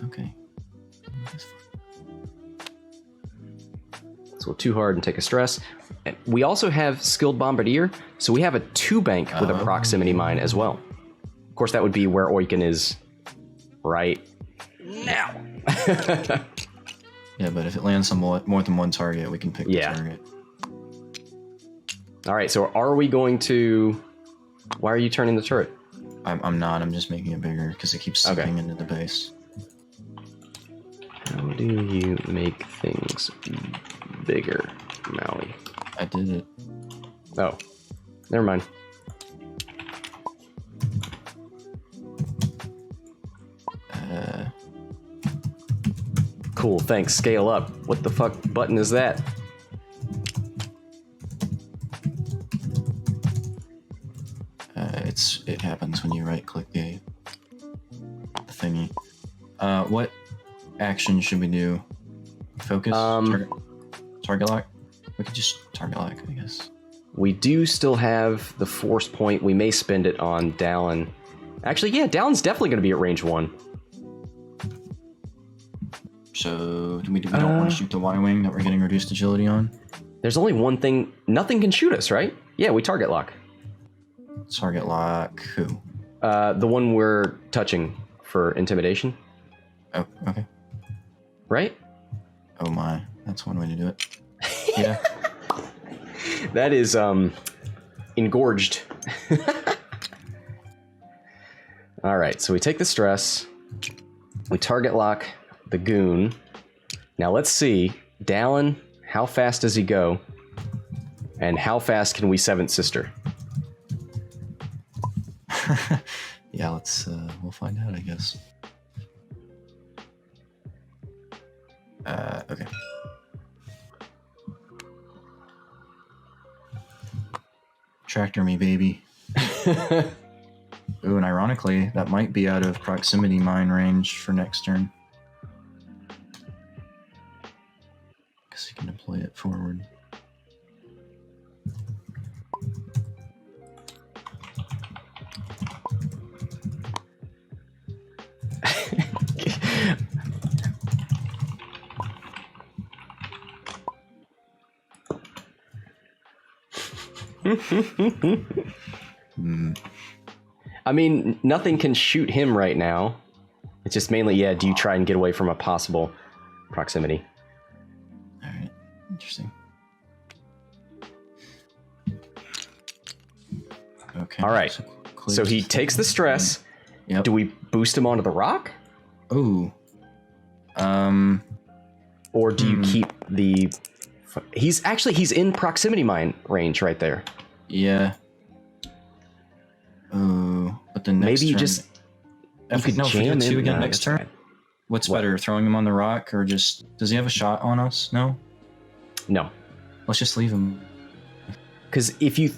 Okay. So we'll too hard and take a stress. We also have Skilled Bombardier, so we have a 2-bank with a proximity mine as well. Of course, that would be where Oicunn is right now. Yeah, but if it lands on more than one target, we can pick the target. All right, so are we going to... Why are you turning the turret? I'm not. I'm just making it bigger because it keeps sinking into the base. How do you make things bigger, Maui? I did it. Oh, never mind. Cool, thanks. Scale up. What the fuck button is that? It happens when you right-click the thingy. What action should we do? Focus? Target lock? We could just target lock, I guess. We do still have the force point. We may spend it on Dallin. Actually, yeah, Dallin's definitely going to be at range 1. So, we don't want to shoot the Y-wing that we're getting reduced agility on? There's only one thing. Nothing can shoot us, right? Yeah, we target lock. Target lock who? The one we're touching for intimidation. Oh, okay. Right? Oh my, that's one way to do it. Yeah. That is, engorged. Alright, so we take the stress. We target lock the goon. Now let's see. Dallin, how fast does he go? And how fast can we 7th Sister? Yeah, we'll find out, I guess. Okay. Tractor me, baby. Ooh, and ironically, that might be out of proximity mine range for next turn. Because you can deploy it forward. I mean, nothing can shoot him right now. It's just mainly, yeah, do you try and get away from a possible proximity? Alright, interesting. Okay. Alright, so he takes the stress. Yep. Do we boost him onto the rock? Ooh. Or do you keep the... He's in proximity mine range right there. Yeah. Ooh, but the next maybe you turn, just if we get 2 again next turn. What's better, throwing him on the rock or just... Does he have a shot on us? No? No. Let's just leave him. Because if you...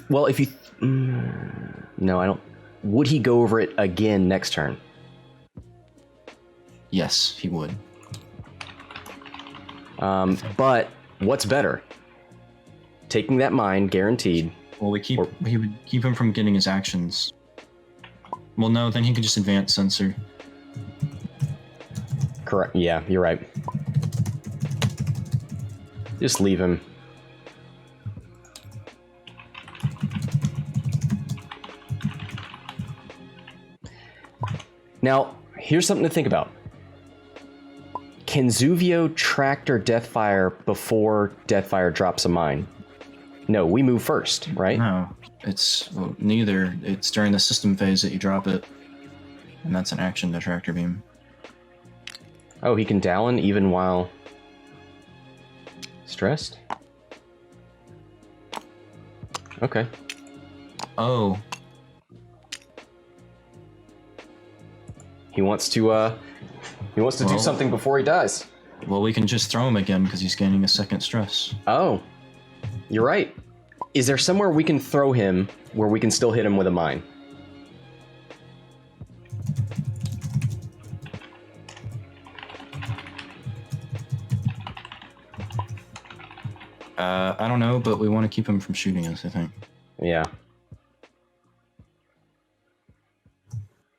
no, I don't... Would he go over it again next turn? Yes, he would. But what's better? Taking that mine, guaranteed. Well, he would keep him from getting his actions. Well, no, then he could just advance sensor. Correct. Yeah, you're right. Just leave him. Now, here's something to think about. Can Zuvio tractor Deathfire before Deathfire drops a mine? No, we move first, right? No, it's neither. It's during the system phase that you drop it, and that's an action to tractor beam. Oh, he can Dallin even while stressed? Okay. Oh. He wants to He wants to do something before he dies. Well, we can just throw him again because he's gaining a second stress. Oh, you're right. Is there somewhere we can throw him where we can still hit him with a mine? I don't know, but we want to keep him from shooting us, I think. Yeah.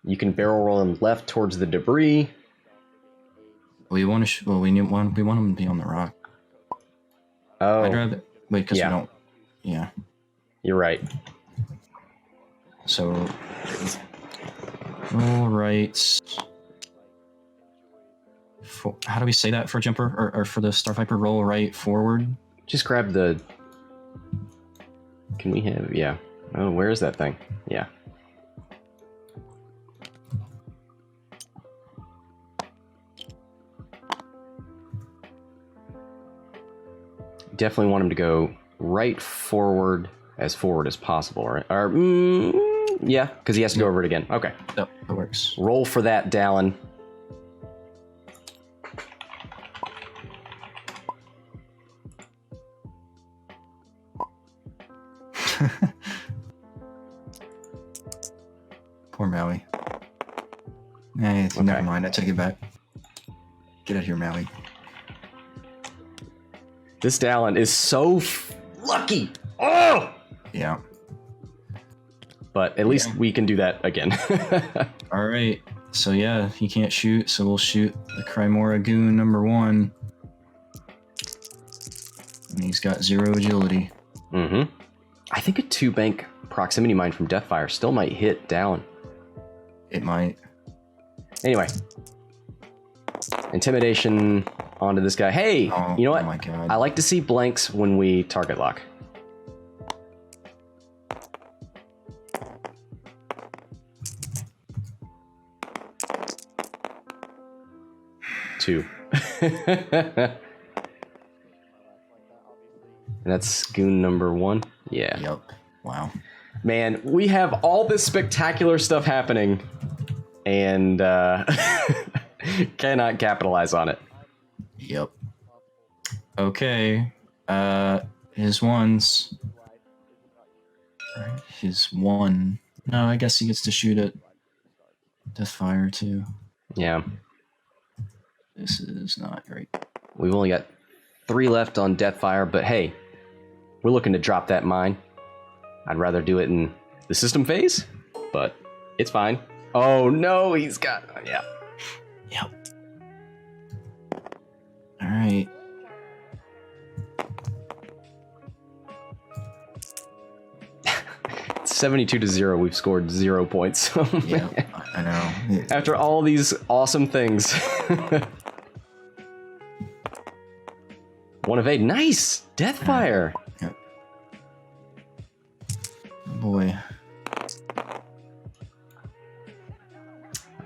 You can barrel roll him left towards the debris. We want to. We want him to be on the rock. Oh. I'd rather wait because Yeah. we don't. Yeah. You're right. So. All right. How do we say that for jumper or for the Starviper? Roll right forward. Just grab the... Can we have... Yeah. Oh, where is that thing? Yeah. Definitely want him to go right forward as possible, right? Or, yeah, because he has to go over it again. Okay. Yep, that works. Roll for that, Dallin. Poor Maui. Hey, Okay. never mind. I take it back. Get out of here, Maui. This Dallin is so lucky. Oh! Yeah. But at least we can do that again. All right. So yeah, he can't shoot, so we'll shoot the Crymora Goon #1. And he's got 0 agility. Mm-hmm. I think a 2-bank proximity mine from Deathfire still might hit Dallin. It might. Anyway. Intimidation onto this guy. Hey, Oh, you know what? Oh my god. I like to see blanks when we target lock. Two. And that's goon #1. Yeah. Yep. Wow. Man, we have all this spectacular stuff happening and cannot capitalize on it. Yep. Okay. His ones. His one. No, I guess he gets to shoot at Deathfire too. Yeah. This is not great. We've only got 3 left on Deathfire, but hey, we're looking to drop that mine. I'd rather do it in the system phase, but it's fine. Oh no, he's got... Yeah. Yep. All right. It's 72-0. We've scored 0 points. Oh, Yeah, man. I know. After all these awesome things. 1 of 8. Nice! Deathfire! Yep. Boy.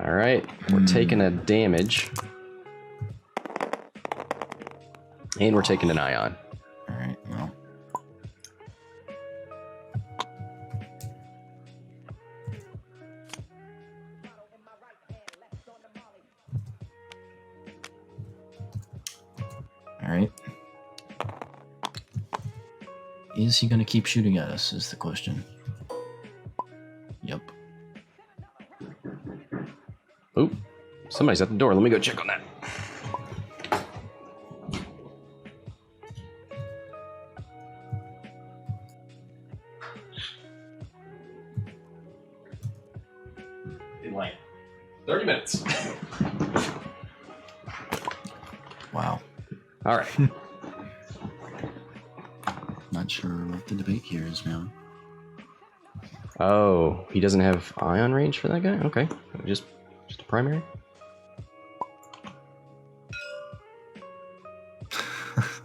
Alright, we're taking a damage. And we're taking an ion. All right. Well. All right. Is he going to keep shooting at us is the question. Yep. Oop, somebody's at the door. Let me go check on that. In like 30 minutes. Wow. All right. Not sure what the debate here is now. Oh, he doesn't have ion range for that guy? Okay. Just a primary?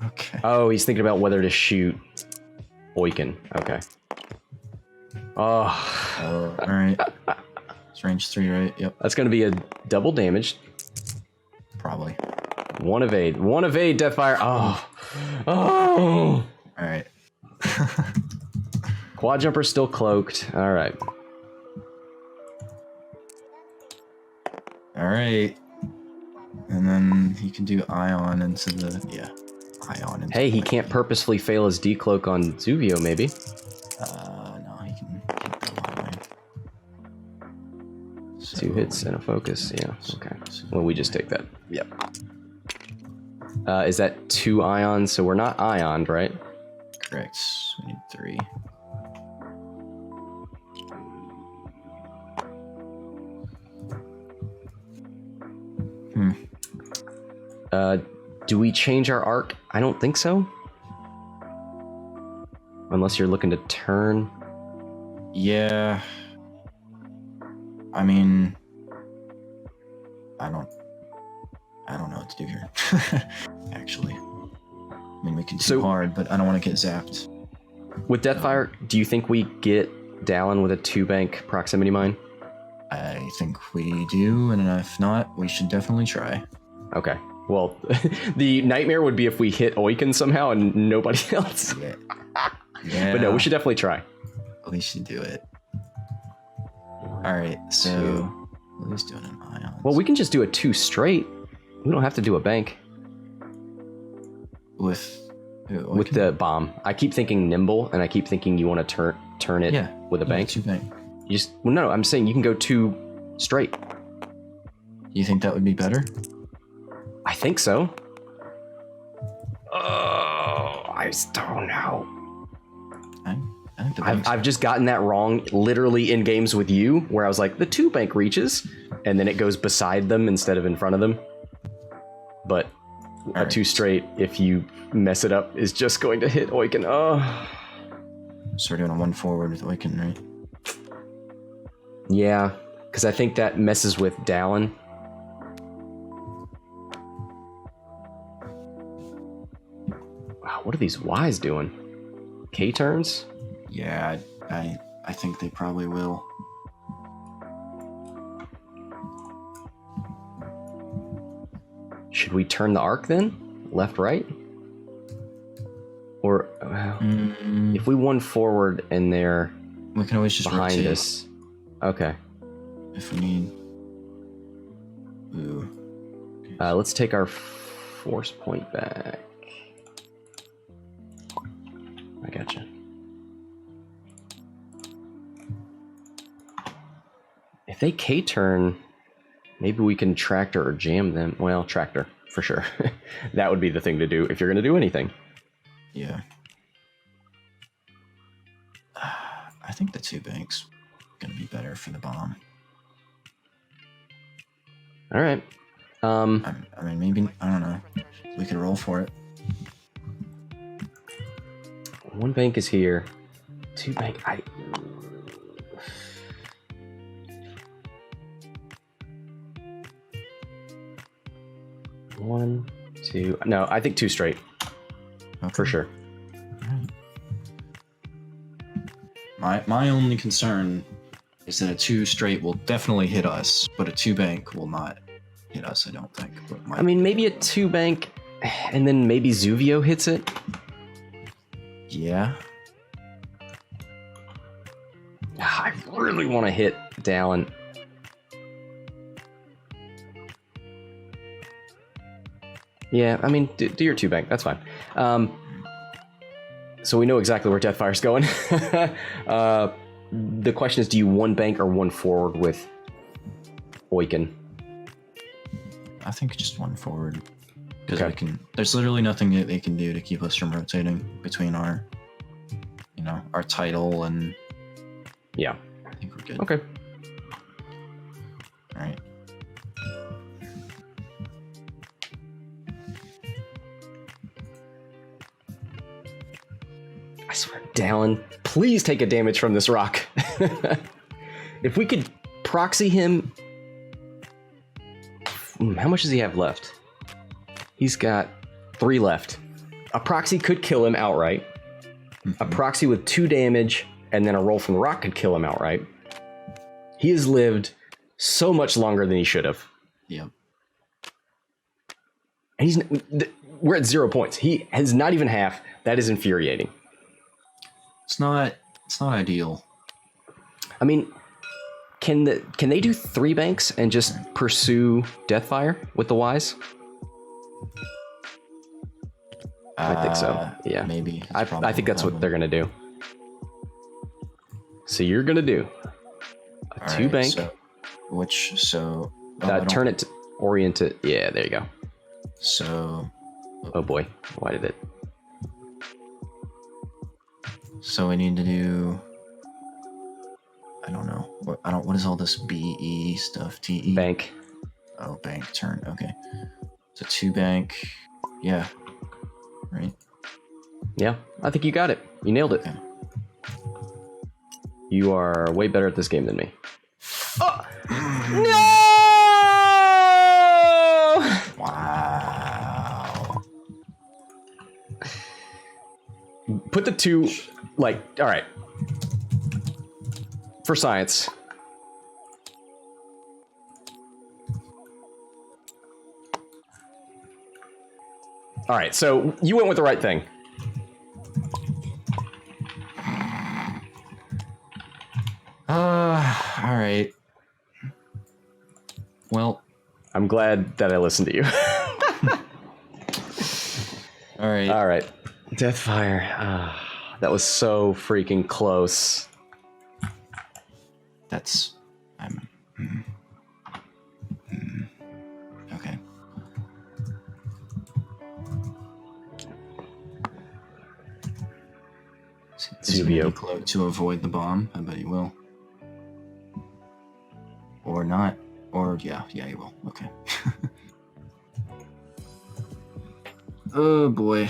Okay. Oh, he's thinking about whether to shoot Oicunn. Okay. Oh, All right. It's range 3, right? Yep. that's going to be a double damage. Probably. 1 of 8. 1 of 8, Deathfire. Oh. Oh. All right. Quad jumper still cloaked. All right. All right. And then he can do Ion into the Ion. Into Hey, he can't purposefully fail his decloak on Zuvio, maybe. No, he can go my way. So, 2 hits and a focus. Yeah. Okay. Well, we just take that. Yep. Is that 2 ions? So we're not ioned, right? Correct. We need 3. Do we change our arc? I don't think so. Unless you're looking to turn. Yeah. I mean, I don't know what to do here. Actually. I mean, we can do hard, but I don't want to get zapped. With Deathfire, do you think we get Dallin with a 2-bank proximity mine? I think we do, and if not, we should definitely try. Okay. Well, the nightmare would be if we hit Oicunn somehow and nobody else. Yeah. But no, we should definitely try. We should do it. Alright, so Lily's doing an ion. Well, we can just do a 2 straight. We don't have to do a bank. With the bomb. I keep thinking nimble, and I keep thinking you want to turn it with a bank. 2 bank. You just no, I'm saying you can go 2 straight. You think that would be better? I think so. Oh, I just don't know. I think the bank's I've just gotten that wrong literally in games with you, where I was like, the 2 bank reaches, and then it goes beside them instead of in front of them. But a 2 straight, if you mess it up, is just going to hit Oicunn. Oh. So we're doing a 1 forward with Oicunn, right? Yeah, because I think that messes with Dallin. Wow, what are these Ys doing? K turns? Yeah, I think they probably will. Should we turn the arc then? Left, right? Or if we 1 forward and they're we can always just behind rotate us. Okay. if we need. Ooh. Let's take our force point back. I gotcha. If they K-turn, maybe we can tractor or jam them. Well, tractor, for sure. That would be the thing to do if you're going to do anything. Yeah. I think the 2 banks going to be better for the bomb. All right. I mean, maybe, I don't know. We could roll for it. 1 bank is here. 2 bank. One, 2. No, I think 2 straight. Okay. For sure. My only concern is that a 2 straight will definitely hit us, but a 2 bank will not hit us, I don't think. I mean, maybe a 2 bank, and then maybe Zuvio hits it. Yeah. I really want to hit Dallin. Yeah, I mean, do your 2 bank. That's fine. So we know exactly where Deathfire's going. The question is, do you 1 bank or 1 forward with Oicunn? I think just 1 forward. Because there's literally nothing that they can do to keep us from rotating between our, our title and... Yeah. I think we're good. Okay. All right. I swear, Dallin, please take a damage from this rock. If we could proxy him... How much does he have left? He's got 3 left. A proxy could kill him outright. A proxy with 2 damage, and then a roll from the rock could kill him outright. He has lived so much longer than he should have. Yep. And we're at 0 points. He has not even half. That is infuriating. It's not ideal. I mean, can they do 3 banks and just pursue Deathfire with the Wise? I think so. Yeah, maybe. I think that's what they're gonna do. So you're gonna do a 2 bank. Turn it to orient it. Yeah, there you go. So. Oh boy, why did it? So we need to do. I don't know. What is all this BE stuff? TE? Bank. Oh, bank turn. Okay. So 2 bank. Yeah. Right? Yeah, I think you got it. You nailed it. Okay. You are way better at this game than me. Oh! No! Wow. Put the 2, like, all right. For science. All right, so you went with the right thing. All right. Well, I'm glad that I listened to you. all right. All right. Deathfire. That was so freaking close. That's. Okay. Is he gonna be close to avoid the bomb? I bet he will. Or not. Or yeah, he will. Okay. Oh boy.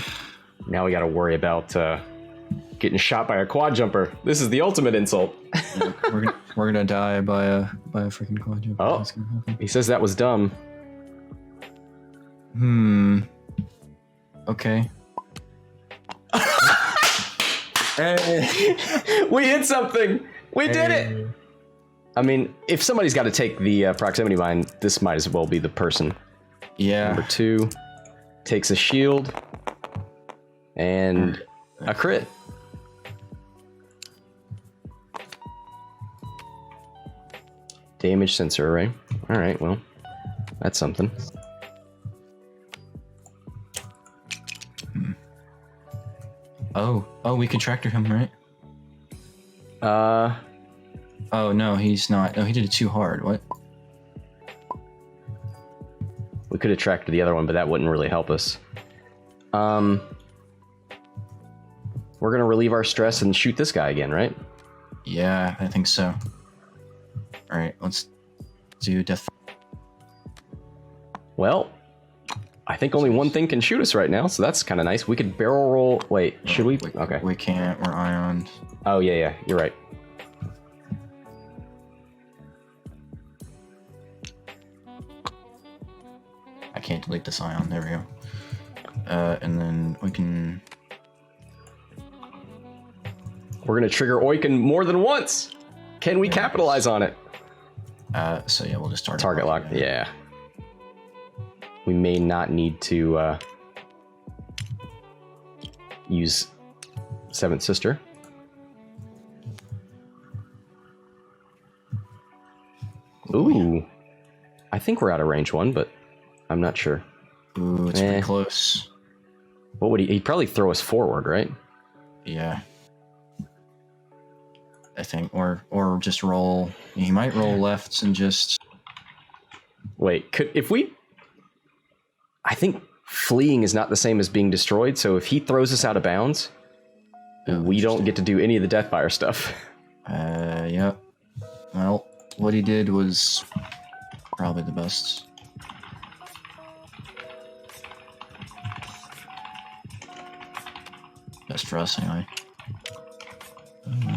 Now we got to worry about getting shot by a quad jumper. This is the ultimate insult. Yeah, we're gonna die by a freaking quad jumper. Oh, That's gonna happen. he says that was dumb. Okay. Hey. We hit something. We did it. I mean, if somebody's got to take the proximity mine, this might as well be the person. Yeah. Number 2 takes a shield and a crit. Damage sensor array. All right, well, that's something. Oh, we could tractor him, right? Oh no, he's not. Oh, he did it too hard. What? We could have tracked the other one, but that wouldn't really help us. We're gonna relieve our stress and shoot this guy again, right? Yeah, I think so. All right, let's do death. Well, I think only one thing can shoot us right now, so that's kind of nice. We could barrel roll. Wait, should we? Okay. We can't. We're ioned. Oh yeah, you're right. I can't delete this ion. There we go. And then we can. We're gonna trigger Oicunn more than once. Can we capitalize on it? So yeah, we'll just target lock. Yeah. We may not need to use Seventh Sister. Ooh. I think we're out of range 1, but I'm not sure. Ooh, it's pretty close. What would he'd probably throw us forward, right? Yeah. I think, or just roll. He might roll lefts and just. Wait, if we? I think fleeing is not the same as being destroyed. So if he throws us out of bounds, we don't get to do any of the Deathfire stuff. Yep. Well, what he did was probably the best. Best for us, anyway. Cool.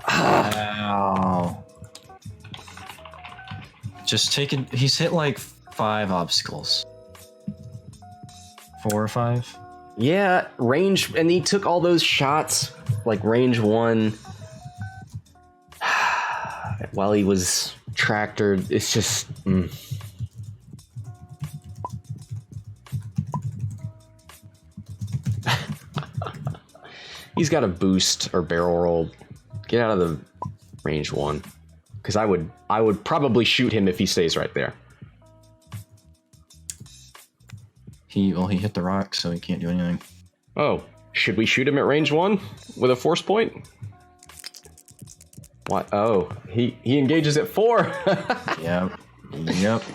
Wow. Just taking. He's hit like 5 obstacles. 4 or 5? Yeah, range, and he took all those shots, like range 1, while he was tractored. It's just. He's got a boost or barrel roll. Get out of the range 1. Because I would probably shoot him if he stays right there. He hit the rock, so he can't do anything. Oh, should we shoot him at range 1 with a force point? What? Oh, he engages at 4. Yep.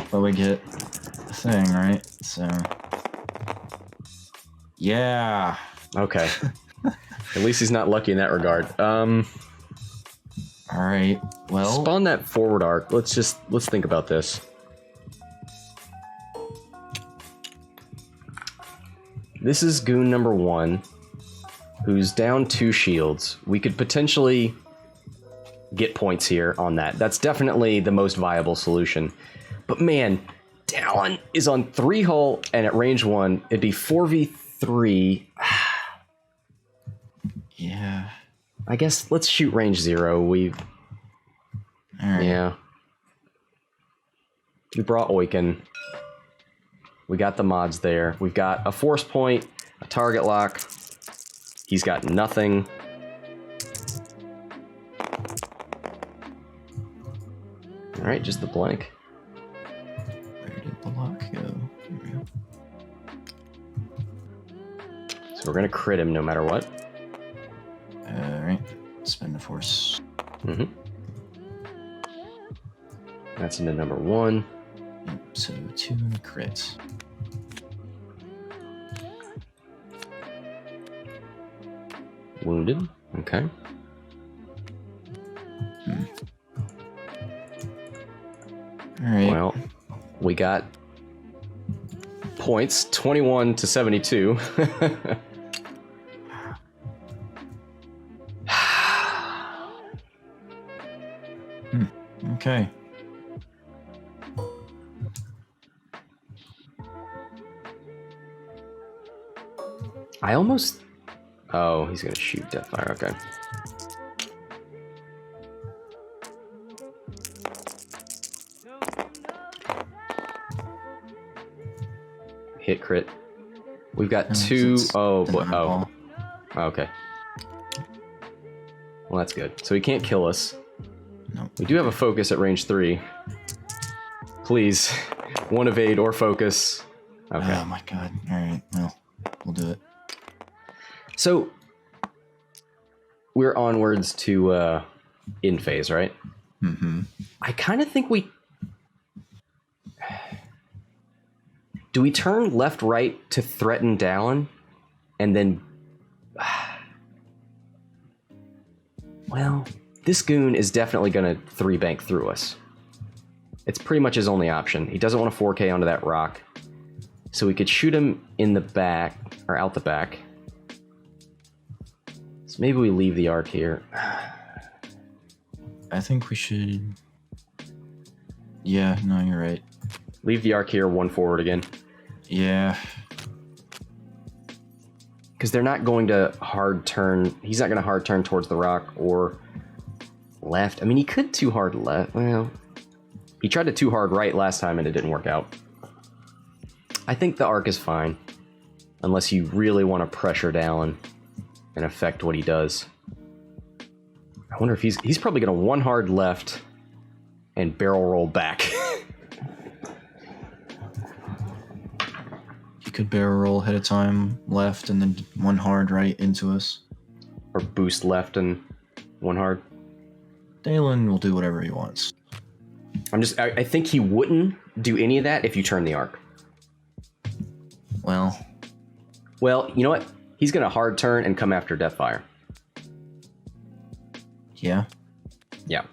But we get the thing, right? So. Yeah. Okay. At least he's not lucky in that regard. All right. Well. Spawn that forward arc. Let's think about this. This is goon number 1, who's down 2 shields. We could potentially get points here on that. That's definitely the most viable solution. But man, Talon is on 3 hull, and at range 1, it'd be 4v3. Yeah. I guess let's shoot range 0. All right. Yeah. We brought Oicunn. We got the mods there. We've got a force point, a target lock. He's got nothing. All right, just the blank. Where did the lock go? Here we go. So we're gonna crit him no matter what. All right. Spend the force. Mm-hmm. That's into number 1. Yep, so 2 and a crit. Wounded. Okay. All right. Well, we got points 21 to 72. Okay. I almost... Oh, he's gonna shoot Deathfire. Okay. Hit crit. We've got 2... Oh, boy. Oh. Okay. Well, that's good. So he can't kill us. No. We do have a focus at range 3. Please. 1 evade or focus. Okay. Oh my god. Alright, well, we'll do it. So, we're onwards to in phase, right? Mm-hmm. I kind of think we... Do we turn left, right to threaten Dallin? And then... Well, this goon is definitely going to 3-bank through us. It's pretty much his only option. He doesn't want to 4K onto that rock. So we could shoot him in the back, or out the back. So maybe we leave the arc here. I think we should... Yeah, no, you're right. Leave the arc here, 1 forward again. Yeah. Because they're not going to hard turn. He's not going to hard turn towards the rock or left. I mean, he could 2 hard left. Well, he tried to 2 hard right last time and it didn't work out. I think the arc is fine. Unless you really want to pressure down and affect what he does. I wonder if he's probably going to 1 hard left and barrel roll back. He could barrel roll ahead of time left and then 1 hard right into us. Or boost left and 1 hard. Dalen will do whatever he wants. I think he wouldn't do any of that if you turn the arc. Well, you know what? He's going to hard turn and come after Deathfire. yeah. Yeah.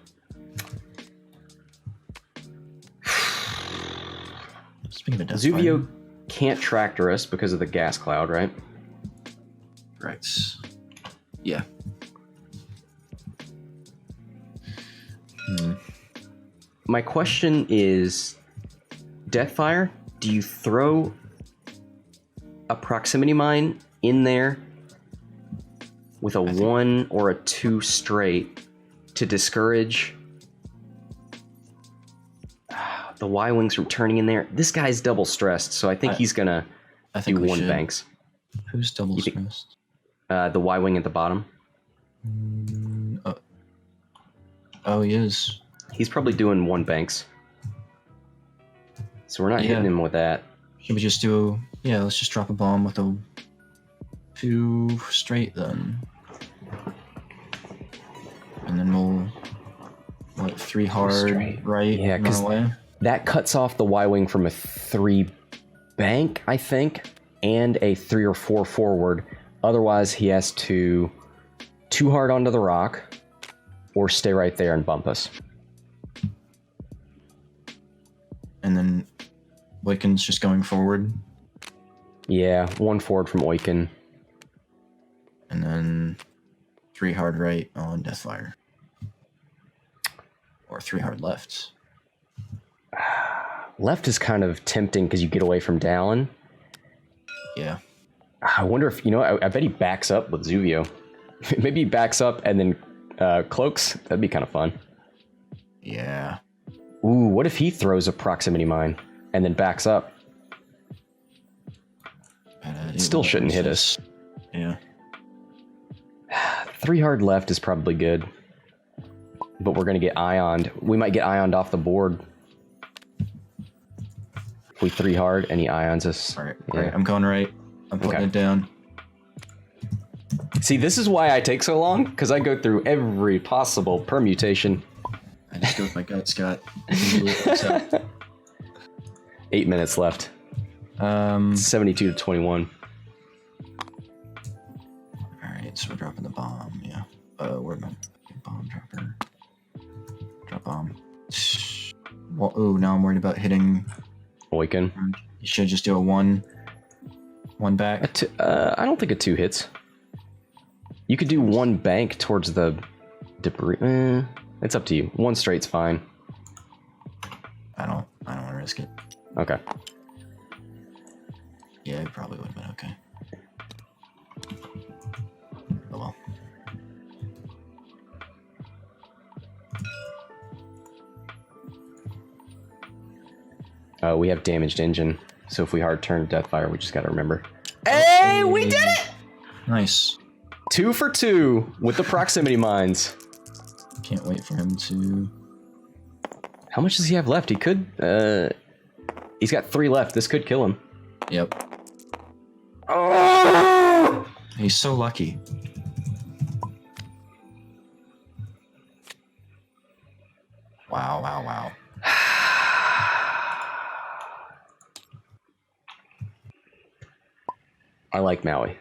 Speaking of Zuvio can't tractor us because of the gas cloud, right? Right. Yeah. My question is, Deathfire, do you throw a proximity mine in there with a 1 or a 2 straight to discourage the Y-Wings from turning in there? This guy's double stressed, so I think he's gonna do 1 banks. Who's double stressed? The Y-wing at the bottom. Oh, he is. He's probably doing 1 banks. So we're not hitting him with that. Should we just do... Yeah, let's just drop a bomb with a 2 straight then. And then we'll... What, 3 hard Straight. right? Yeah, because that cuts off the Y-wing from a 3 bank, I think, and a 3 or 4 forward. Otherwise, he has to 2 hard onto the rock or stay right there and bump us. And then Oicunn's just going forward. Yeah, 1 forward from Oicunn. And then 3 hard right on Deathfire. Or 3 hard left. Left is kind of tempting because you get away from Dallin. Yeah. I wonder if, I bet he backs up with Zuvio. Maybe he backs up and then cloaks. That'd be kind of fun. Yeah. Ooh, what if he throws a proximity mine and then backs up? It still shouldn't hit us. Yeah. 3 hard left is probably good. But we're going to get ioned. We might get ioned off the board. If we 3 hard and he ions us. All right, I'm going right. I'm putting it down. See, this is why I take so long, because I go through every possible permutation. I just go with my gut, Scott. 8 minutes left. 72 to 21. Alright, so we're dropping the bomb, yeah. Where'd my bomb dropper? Drop bomb. Well, ooh, now I'm worried about hitting... Oicunn. You should just do a 1 back. I don't think a 2 hits. You could do 1 bank towards the debris. It's up to you. 1 straight's fine. I don't want to risk it. Okay. Yeah, it probably would have been okay. Oh well. We have damaged engine, so if we hard turn Deathfire, we just gotta remember. Hey, we did it! Nice. 2 for 2 with the proximity mines. Can't wait for him to... How much does he have left? He could, he's got 3 left. This could kill him. Yep. Oh! He's so lucky. Wow, wow, wow. I like Maui.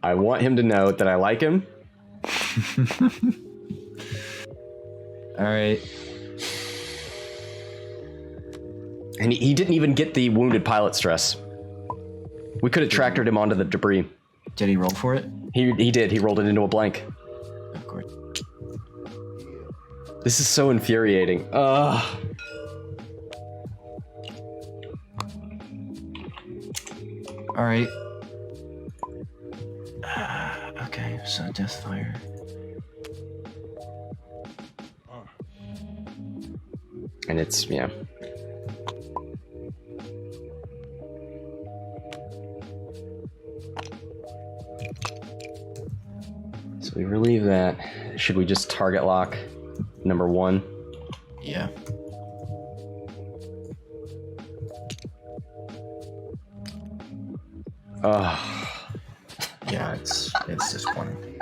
I want him to know that I like him. All right. And he didn't even get the wounded pilot stress. We could have tractored him onto the debris. Did he roll for it? He did. He rolled it into a blank. Of course. This is so infuriating. Ugh. All right. Okay, so Deathfire. And it's, yeah. So we relieve that. Should we just target lock number 1? Yeah. Ugh. Yeah, it's disappointing.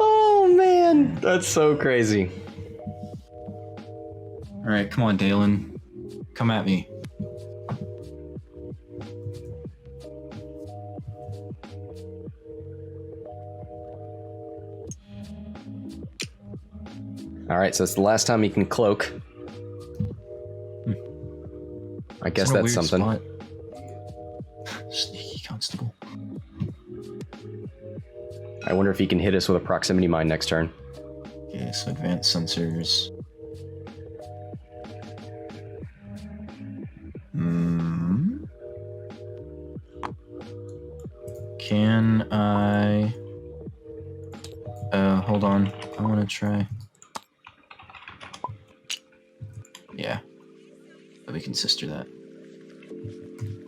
Oh man, that's so crazy. All right, come on, Dalen. Come at me. All right, so it's the last time he can cloak. I guess that's something. Spot. Sneaky constable. I wonder if he can hit us with a proximity mine next turn. Okay, so advanced sensors. Can I... hold on. I want to try... Yeah. But we can sister that.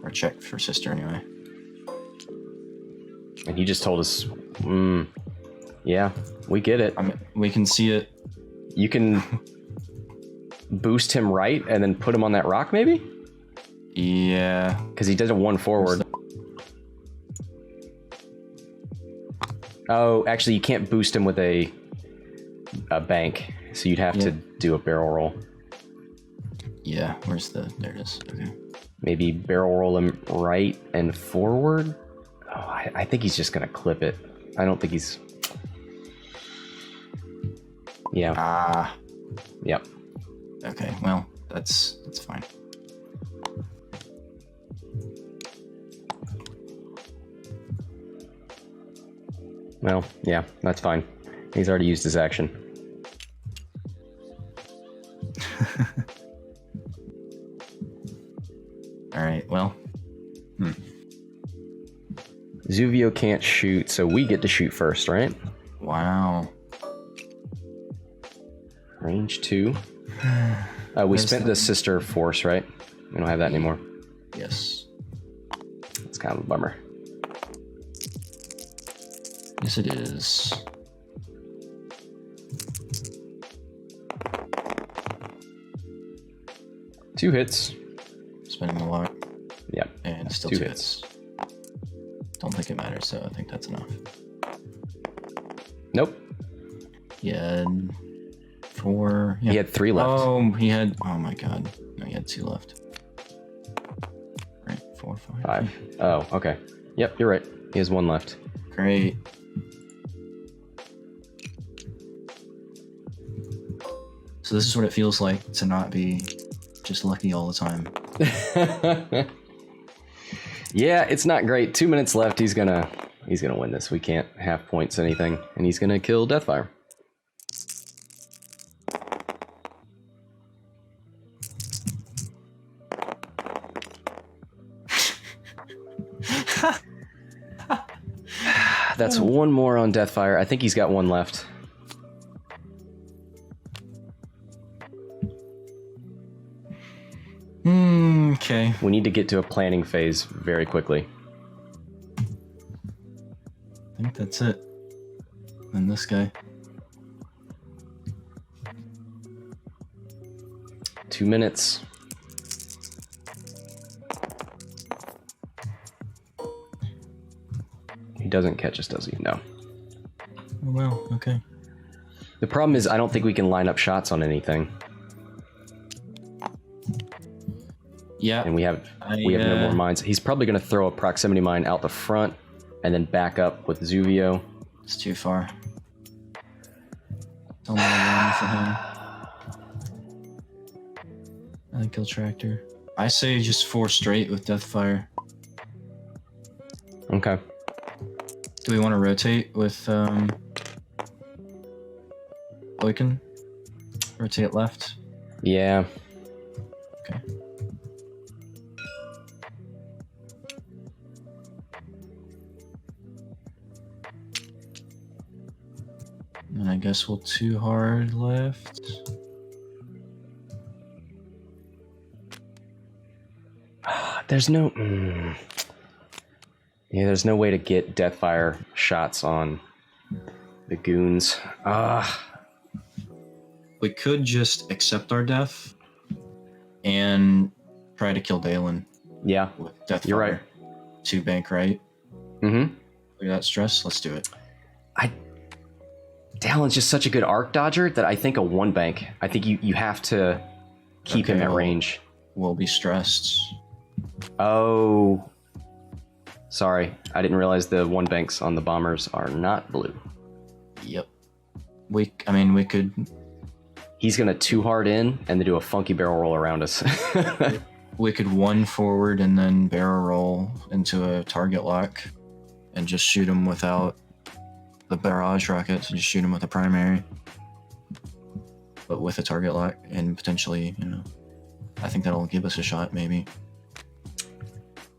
Or check for sister anyway. And he just told us, yeah, we get it. I mean, we can see it. You can boost him right and then put him on that rock, maybe? Yeah. Because he did a 1 forward. Oh, actually, you can't boost him with a bank, so you'd have to do a barrel roll. Yeah, where's the... There it is. Okay. Maybe barrel roll him right and forward? Oh, I think he's just going to clip it. I don't think he's... Yeah. Ah. Yep. Okay, well, that's fine. Well, yeah, that's fine. He's already used his action. Alright, well. Zuvio can't shoot, so we get to shoot first, right? Wow. Range 2. We spent the sister force, right? We don't have that anymore. Yes. It's kind of a bummer. Yes, it is. Two hits. Spending a lot. Yep. And still two hits. Don't think it matters, so I think that's enough. Nope. He had 4. Yeah. He had 3 left. Oh, he had... Oh my god. No, he had 2 left. Right, 4, 5. 5. Oh, okay. Yep, you're right. He has 1 left. Great. So this is what it feels like to not be just lucky all the time. Yeah, it's not great. 2 minutes left. He's gonna win this. We can't half points anything, and he's gonna kill Deathfire. That's 1 more on Deathfire. I think he's got 1 left. Okay. We need to get to a planning phase very quickly. I think that's it. And this guy. 2 minutes. He doesn't catch us, does he? No. Oh, well, okay. The problem is I don't think we can line up shots on anything. Yeah. And we have no more mines. He's probably going to throw a proximity mine out the front and then back up with Zuvio. It's too far. It's only 1 for him. I think he'll tractor. I say just 4 straight with Deathfire. Okay. Do we want to rotate with Oicunn? Rotate left? Yeah. Okay. And I guess we'll 2 hard left. There's no... Yeah, there's no way to get Deathfire shots on the goons. We could just accept our death and try to kill Dalen. Yeah, with Deathfire. You're right. 2 bank, right? Mm-hmm. Look at that stress. Let's do it. Dalen's just such a good arc dodger that I think a 1 bank. I think you have to keep him at range. We'll be stressed. Oh. Sorry, I didn't realize the 1 banks on the bombers are not blue. Yep. We could... He's gonna 2 hard in and then do a funky barrel roll around us. We could 1 forward and then barrel roll into a target lock and just shoot him without the barrage rockets, and just shoot him with a primary. But with a target lock and potentially, I think that'll give us a shot, maybe.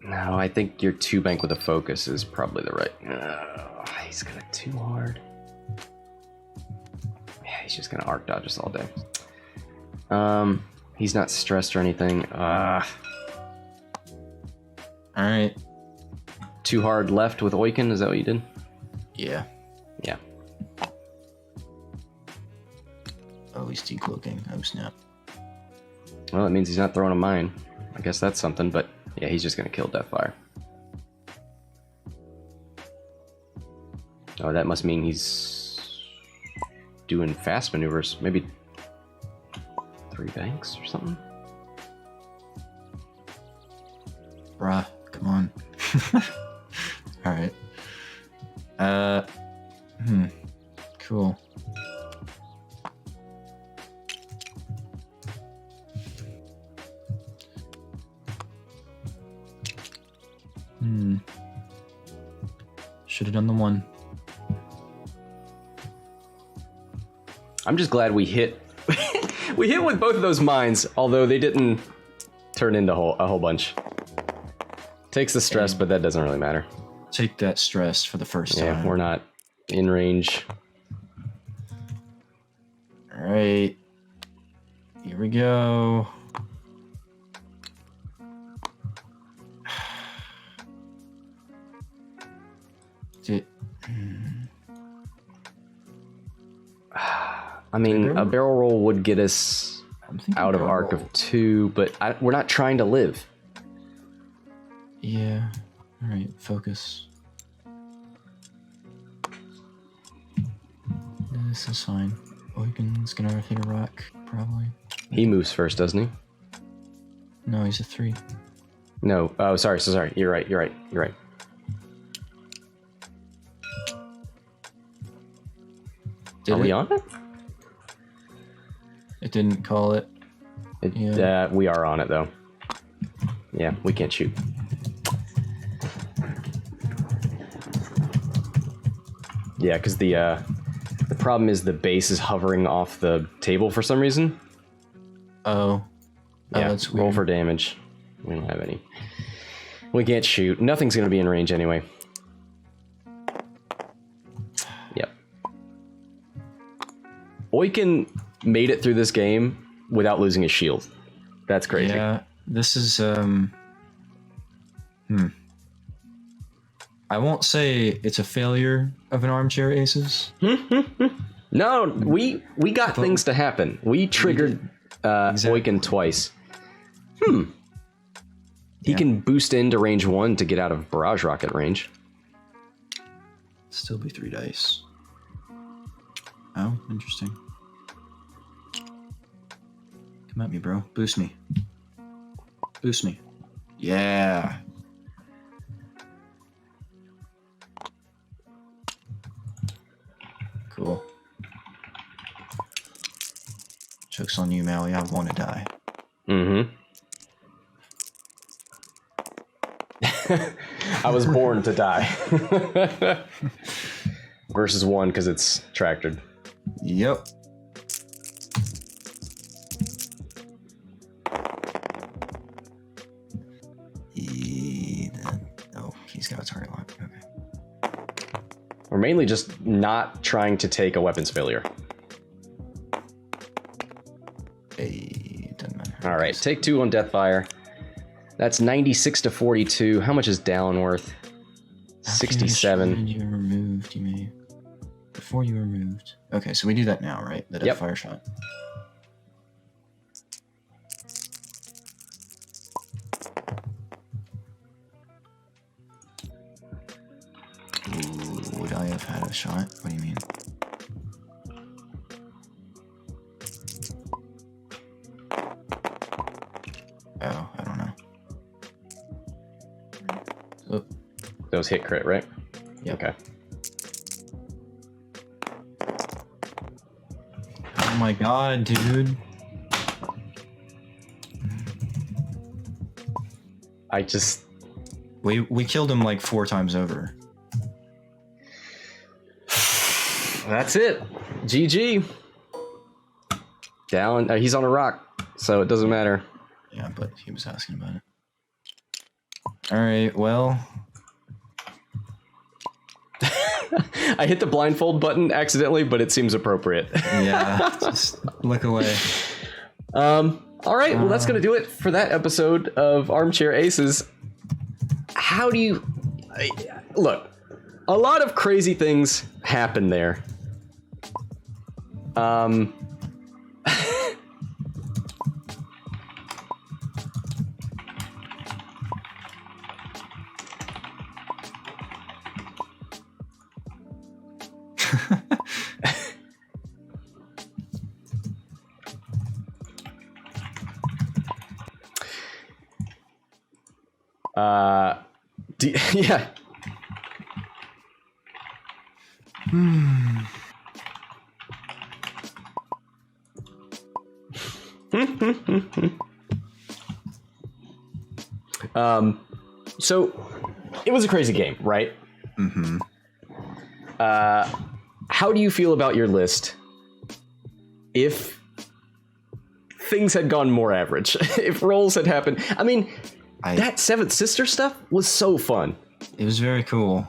No, I think your 2 bank with a focus is probably the right... he's gonna 2 hard. Yeah, he's just gonna arc dodge us all day. He's not stressed or anything. Alright. too hard left with Oicunn. Is that what you did? Yeah. Yeah. Oh, he's decloaking. Oh, snap. Well, it means he's not throwing a mine. I guess that's something, but yeah, he's just going to kill Deathfire. Oh, that must mean he's doing fast maneuvers. Maybe 3 banks or something? Bruh, come on. Alright. Cool. Should have done the 1. I'm just glad we hit we hit with both of those mines, although they didn't turn into a whole bunch. Takes the stress, but that doesn't really matter. Take that stress for the first time. Yeah, we're not in range. Alright. Here we go. I mean, a barrel roll would get us out of arc of 2, but we're not trying to live. Yeah. Alright, focus. This is fine. Oicunn's gonna hit a rock, probably. He moves first, doesn't he? No, he's a 3. No. Oh, sorry. You're right. Are we on it? It didn't call it. Yeah. We are on it, though. Yeah, we can't shoot. Yeah, because the problem is the base is hovering off the table for some reason. Oh. Yeah, that's weird. roll for damage. We don't have any. We can't shoot. Nothing's going to be in range anyway. Yep. Oicunn made it through this game without losing his shield. That's crazy. Yeah, this is I won't say it's a failure of an Armchair Aces. No, we got things to happen. We triggered Oicunn twice. He can boost into range 1 to get out of barrage rocket range. Still be 3 dice. Oh, interesting. Come at me, bro. Boost me. Boost me. Yeah. Cool. Joke's on you, Maui. I want to die. Mm-hmm. I was born to die. Versus 1 because it's tractored. Yep. Oh, he's got a target lock. Okay. We're mainly just not trying to take a weapons failure. Hey, doesn't matter. All right, take 2 on Deathfire. That's 96 to 42. How much is down worth? 67. You were removed, you may. Before you were removed. Okay, so we do that now, right? The Deathfire shot. Ooh, would I have had a shot? What do you mean? Oh, I don't know. Oh. Those hit crit, right? Yeah. Okay. Oh my god, dude. I just... We killed him like 4 times over. That's it. GG. Down. He's on a rock, so it doesn't matter. Yeah, but he was asking about it. Alright, well... I hit the blindfold button accidentally, but it seems appropriate. Yeah, just look away. All right, well, that's going to do it for that episode of Armchair Aces. How do you... look, a lot of crazy things happen there. Yeah. So it was a crazy game, right? Mm-hmm. How do you feel about your list if things had gone more average? If rolls had happened? I mean, that Seventh Sister stuff was so fun. It was very cool.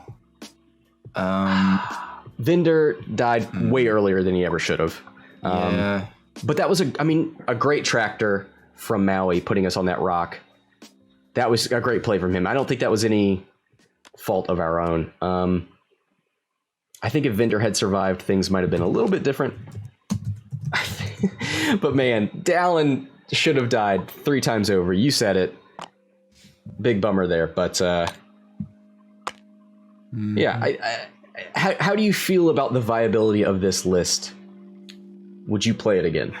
Vinder died way earlier than he ever should have. Yeah. But that was a great tractor from Maui putting us on that rock. That was a great play from him. I don't think that was any fault of our own. I think if Vinder had survived, things might have been a little bit different. But man, Dallin should have died 3 times over. You said it. Big bummer there. But yeah, how do you feel about the viability of this list? Would you play it again?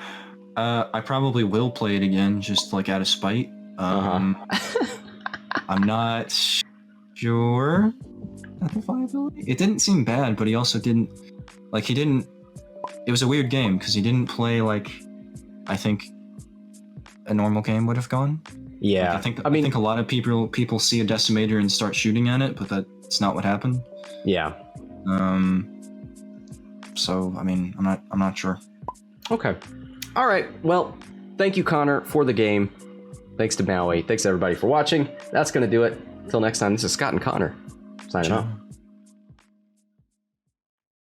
I probably will play it again, just like out of spite. I'm not sure at the viability. It didn't seem bad, but he also didn't. It was a weird game because he didn't play like I think a normal game would have gone. Yeah, I think a lot of people see a decimator and start shooting at it, but that's not what happened. Yeah. So I'm not sure. Okay. All right. Well, thank you, Connor, for the game. Thanks to Maui. Thanks everybody for watching. That's gonna do it. Until next time. This is Scott and Connor signing off.